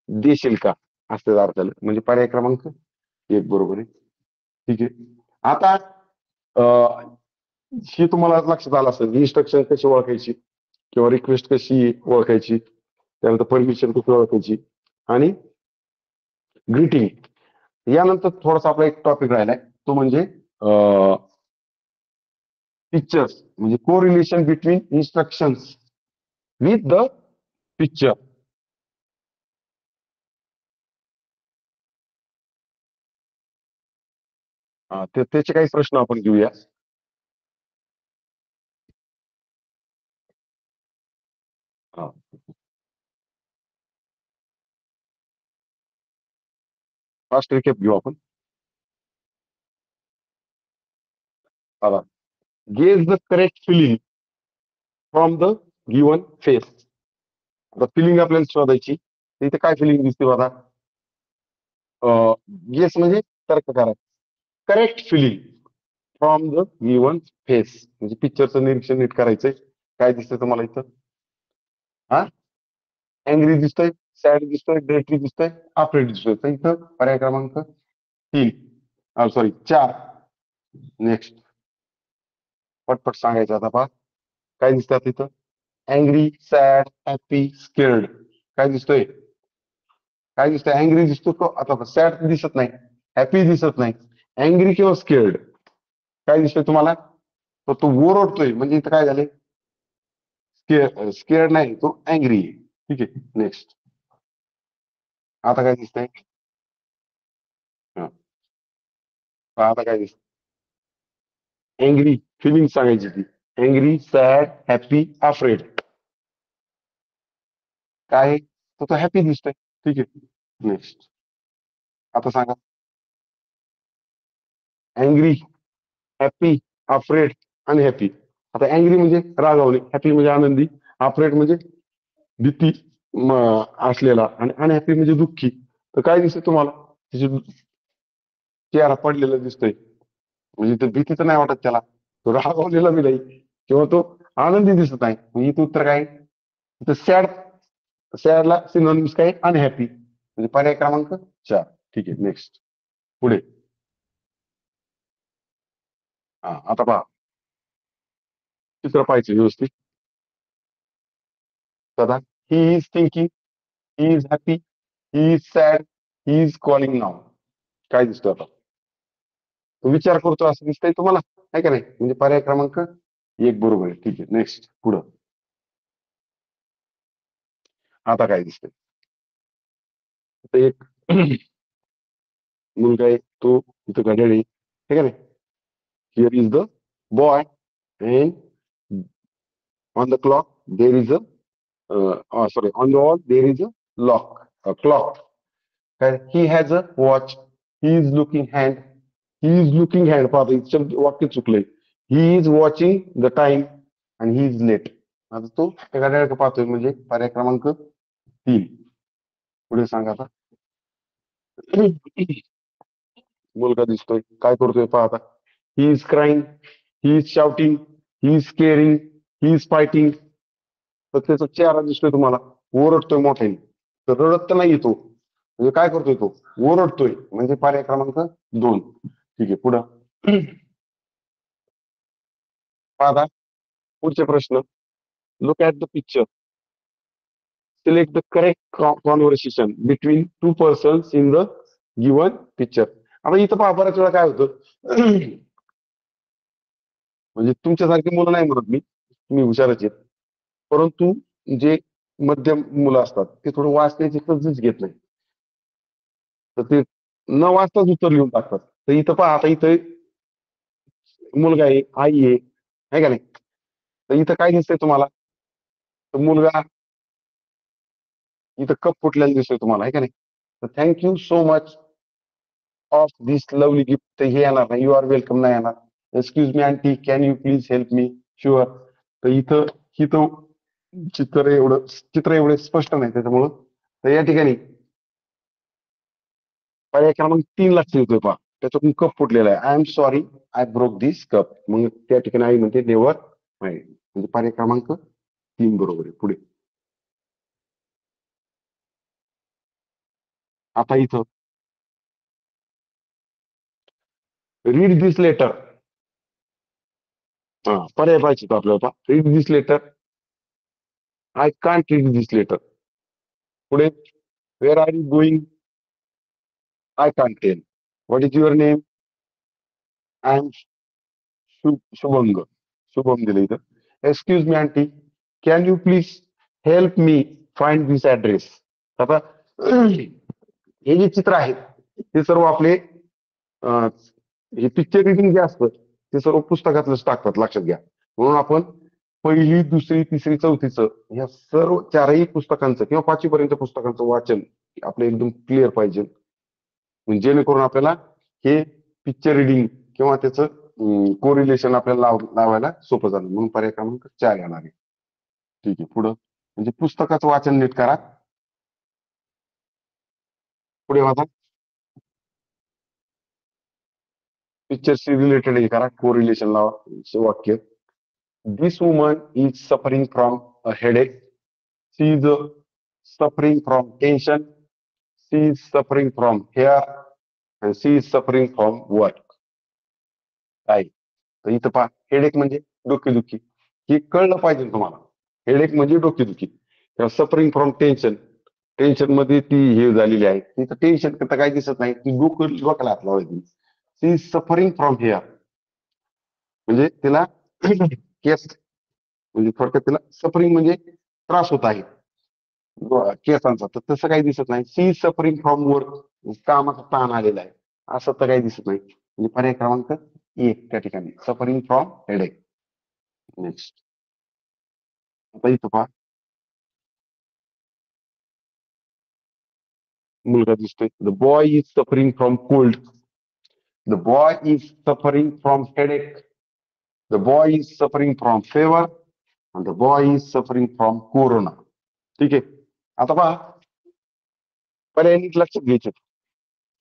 देशील का, असं अर्थ झालं. म्हणजे पर्याय क्रमांक 1 बरोबर आहे. ठीक आहे. आता हे तुम्हाला लक्षात आलं असेल, इन्स्ट्रक्शन कशी ओळखायची किंवा रिक्वेस्ट कशी ओळखायची, त्यानंतर परमिशन कशी ओळखायची आणि ग्रीटिंग. यानंतर थोडासा आपला एक टॉपिक राहिलाय, तो म्हणजे पिक्चर्स, म्हणजे correlation between instructions with the picture. त्याचे काही प्रश्न आपण घेऊया. फास्ट रिकॅप घेऊ आपण. Guess the correct feeling from the given face. आता फिलिंग आपल्याला शोधायची, इथे काय फिलिंग दिसते बघा, गेस म्हणजे तर्क करा, correct feeling from the given face म्हणजे पिक्चरचं निरीक्षण नीट करायचंय. काय दिसतंय तुम्हाला इथं, हा, अँग्री दिसतोय, सॅड दिसतोय, डेटरी दिसतोय, अफ्रेड दिसतोय. तर इथं पर्याय क्रमांक 3, सॉरी 4. नेक्स्ट, पटपट सांगायचं आता पहा, काय दिसतात इथं, अँग्री, सॅड, हॅपी, स्केर्ड. काय दिसतोय, काय दिसतंय, अँग्री दिसतो का, आता सॅड दिसत नाही, हॅपी दिसत नाही, अँग्री किंवा स्केर्ड. काय दिसतोय तुम्हाला, तर तो ओरडतोय, म्हणजे इथं काय झालंय, स्केअर नाही, तो अँग्री आहे. ठीक आहे, नेक्स्ट. आता काय दिसतंय? हा, आता काय दिसत? अँग्री फिलिंग सांगायची ती. Angry, sad, happy, afraid. काय आहे? तो हॅपी दिसतोय. ठीक आहे, नेक्स्ट. आता सांगा. Angry, happy, afraid, unhappy. आता अँग्री म्हणजे रागावणे, हॅपी म्हणजे आनंदी, अफ्रेड म्हणजे भीती असलेला, आणि अनहॅपी म्हणजे दुःखी. तर काय दिसतंय तुम्हाला? त्याची चेहरा पडलेला दिसतोय. म्हणजे तो भीतीचं नाही वाटत त्याला, तो रागावलेला बी नाही, किंवा तो आनंदी दिसत नाही. म्हणजे इथं उत्तर काय? तर सॅड. सॅडला सिनोनिम्स काय? अनहॅपी. म्हणजे पर्याय क्रमांक 4. ठीक आहे, नेक्स्ट. पुढे. हा, आता पहा, चित्र पाहायचं व्यवस्थित. दादा, he is thinking, he is happy, he is sad, he is calling नाव. काय दिसतो आता? तो विचार करतो असं दिसतंय तुम्हाला, आहे का नाही? म्हणजे पर्याय क्रमांक 1 बरोबर आहे. ठीक आहे, नेक्स्ट. पुढं. आता काय दिसतंय? आता एक मुलगा आहे, तो इथं घड्याळ आहे, ठीक आहे ना? Here is the boy, and on the clock there is sorry, on the wall there is clock. He has a watch, he is looking hand, he is looking hand. पाहता, इथं वाक्य चुकलंय. He is watching the time, आणि ही इज लेट. आता तो त्या घड्याळाकडे पाहतोय, म्हणजे पर्याय क्रमांक 3. पुढे सांगा आता. मुलगा दिसतोय, काय करतोय पहा आता. He is crying, he is shouting, he is caring, he is fighting. तर त्याचा चेहरा दिसतोय तुम्हाला, ओरडतोय मोठ्याने. तर रडत तर नाही येतो, म्हणजे काय करतोय तो? ओरडतोय. म्हणजे पर्याय क्रमांक 2. ठीक आहे, पुढं. पहा, पुढचे प्रश्न. Look at the picture, select the correct conversation between two persons in the given picture. आता इथं पहा, बऱ्याच वेळा काय होतं, म्हणजे तुमच्यासारखी मुलं नाही म्हणत मी, तुम्ही हुशारच आहेत, परंतु जे मध्यम मुलं असतात ते थोडं वाचण्याची पद्धतीच घेत नाही. तर ते न वाचताच उत्तर लिहून टाकतात. तर इथं पहा, आता इथं मुलगा आहे, आई आहे का नाही? तर इथं काय दिसतंय तुम्हाला? तर मुलगा इथं कप फुटलेला दिसतोय तुम्हाला, आहे का नाही? तर thank you so much of this lovely gift. तर हे येणार नाही, यू आर वेलकम नाही येणार. Excuse me aunty, can you please help me? Sure. तर इथं इथं चित्र एवढे स्पष्ट नाही त्याच्यामुळं. तर या ठिकाणी पर्याय क्रमांक 3 लक्षात येतोय पहा, त्याच्यातून कप फुटलेला आहे. I am sorry, I broke this cup. मग त्या ठिकाणी आई म्हणते नेवर माइंड. म्हणजे पर्याय क्रमांक 3 बरोबर आहे. पुढे. आता इथं रीड दिस लेटर. पर्याय पाहिजे आपल्याला. Read this letter, I can't read this letter. पुढे. Where are you going, I can't tell. What is your name, I am Shubhang. Shubham दिलं इथं. Excuse me aunty, can you please help me find this address. आता हे जे चित्र आहेत ते सर्व आपले अं, हे पिक्चर रिडिंग जे असतं ते सर्व पुस्तकातलंच टाकतात, लक्षात घ्या. म्हणून आपण पहिली, दुसरी, तिसरी, चौथीचं ह्या सर्व 4ही पुस्तकांचं किंवा 5वी पर्यंत पुस्तकांचं वाचन आपलं एकदम क्लिअर पाहिजे, म्हणजे जेणेकरून आपल्याला हे पिक्चर रिडिंग किंवा त्याचं कोरिलेशन आपल्याला लावायला सोपं झालं. म्हणून पर्याय क्रमांक 4 येणार आहे. ठीक आहे, पुढं. म्हणजे पुस्तकाचं वाचन नीट करा. पुढे वाचा. पिक्चरशी रिलेटेड हे करा, कोरिलेशन लावा वाक्य. This woman is suffering from a headache, she is suffering from tension, she is suffering from hair, and she is suffering from work. काय? तर इथं पहा, हेडेक म्हणजे डोकेदुखी. हे कळलं पाहिजे तुम्हाला. हेडेक म्हणजे डोकेदुखी. सफरिंग फ्रॉम टेन्शन, टेन्शन मध्ये ती हे झालेली आहे. तिथं टेन्शन करता काय दिसत नाही, ती डोक्याला हात लावायची. She is suffering from hair, म्हणजे तिला केस म्हणजे थोडक्यात त्याला सफरिंग म्हणजे त्रास होत आहे केसांचा. तर तसं काही दिसत नाही. She is suffering from work, कामाचा ताण आलेला आहे, असं तर काही दिसत नाही. म्हणजे पर्याय क्रमांक एक त्या ठिकाणी सफरिंग फ्रॉम हेडेक. नेक्स्ट, आता इथं पहा मुलगा दिसतोय. The boy is suffering from cold. The boy is suffering from headache. The boy is suffering from fever. आणि the boy is suffering from corona. ठीक आहे. आता पहा पर्याय नीट लक्षात घ्यायचे.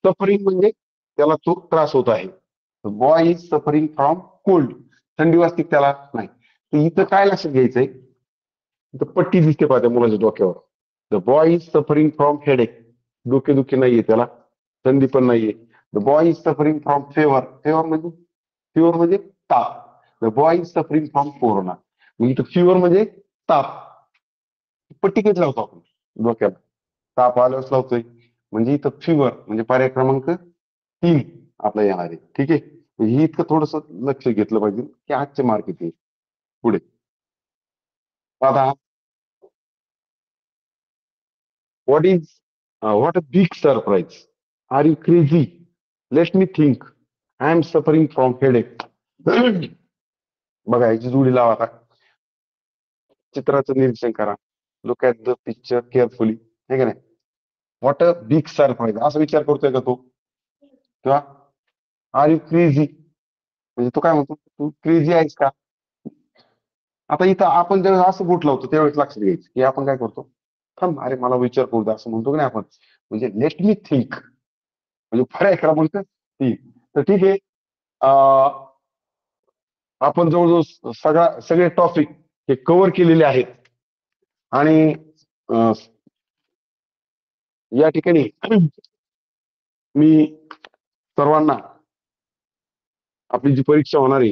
सफरिंग म्हणजे त्याला तो त्रास होत आहे. Boy is suffering from cold, थंडी वाजते त्याला नाही. तर इथं काय लक्षात घ्यायचंय, इथं पट्टी दिसते पाहत्या मुलाच्या डोक्यावर. The boy is suffering from headache, डोकेदुखी नाहीये त्याला, थंडी पण नाहीये. The boy is suffering from favour, favour म्हणजे ताप. The boy is suffering from corona. मग इथं फिवर म्हणजे ताप. पट्टी किती लावतो आपण डोक्याला, ताप आल्यावर लावतोय. म्हणजे इथं फिवर म्हणजे पर्याय क्रमांक 3 आपला येणार आहे. ठीक आहे. म्हणजे हे इतकं थोडस लक्ष घेतलं पाहिजे की आजचे मार्क किती. पुढे आता what is what a big surprise. Are you crazy. Let me think. I am suffering from headache. बघा याची जोडी लावा आता. चित्राचं निरीक्षण करा. Look at the picture carefully. आहे का नाही. व्हॉट अ बिग सरप्राईज असा विचार करतोय का तो, किंवा आर यू क्रेझी म्हणजे तो काय म्हणतो, तू क्रेझी आहेस का. आता इथं आपण जेव्हा असं बोट लावतो त्यावेळेस लक्षात घ्यायचं की आपण काय करतो, थांब अरे मला विचार करू दे असं म्हणतो की नाही आपण. म्हणजे लेट मी थिंक म्हणजे पर्याय क्रमांक 3. तर ठीक आहे. अं, आपण जवळजवळ सगळे टॉपिक हे कव्हर केलेले आहेत. आणि अं, या ठिकाणी मी सर्वांना आपली जी परीक्षा होणार आहे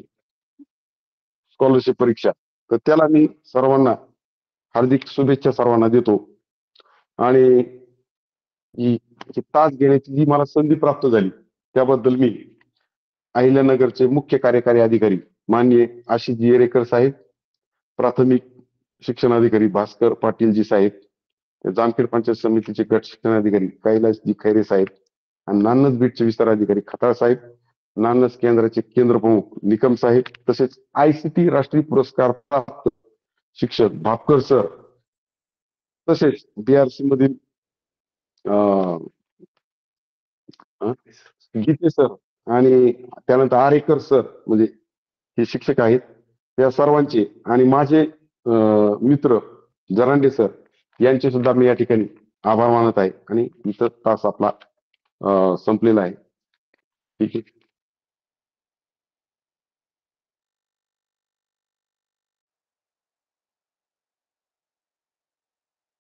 स्कॉलरशिप परीक्षा, तर त्याला मी सर्वांना हार्दिक शुभेच्छा सर्वांना देतो. आणि ही ही तास घेण्याची जी मला संधी प्राप्त झाली त्याबद्दल मी अहिल्यानगरचे मुख्य कार्यकारी अधिकारी माननीय आशिष येरेकर साहेब, प्राथमिक शिक्षणाधिकारी भास्कर पाटीलजी साहेब, जामखेड पंचायत समितीचे गट शिक्षणाधिकारी कैलासजी खैरे साहेब, आणि नान्नज बीटचे विस्तार अधिकारी खताळ साहेब, नान्नज केंद्राचे केंद्र प्रमुख निकम साहेब, तसेच आयसीटी राष्ट्रीय पुरस्कार प्राप्त शिक्षक भापकर सर, तसेच बीआरसी मधील अं, गीते सर आणि त्यानंतर आरेकर सर, म्हणजे हे शिक्षक आहेत. या सर्वांचे आणि माझे मित्र जरांडे सर यांचे सुद्धा मी या ठिकाणी आभार मानत आहे. आणि इथं तास आपला संपलेला आहे. ठीक आहे.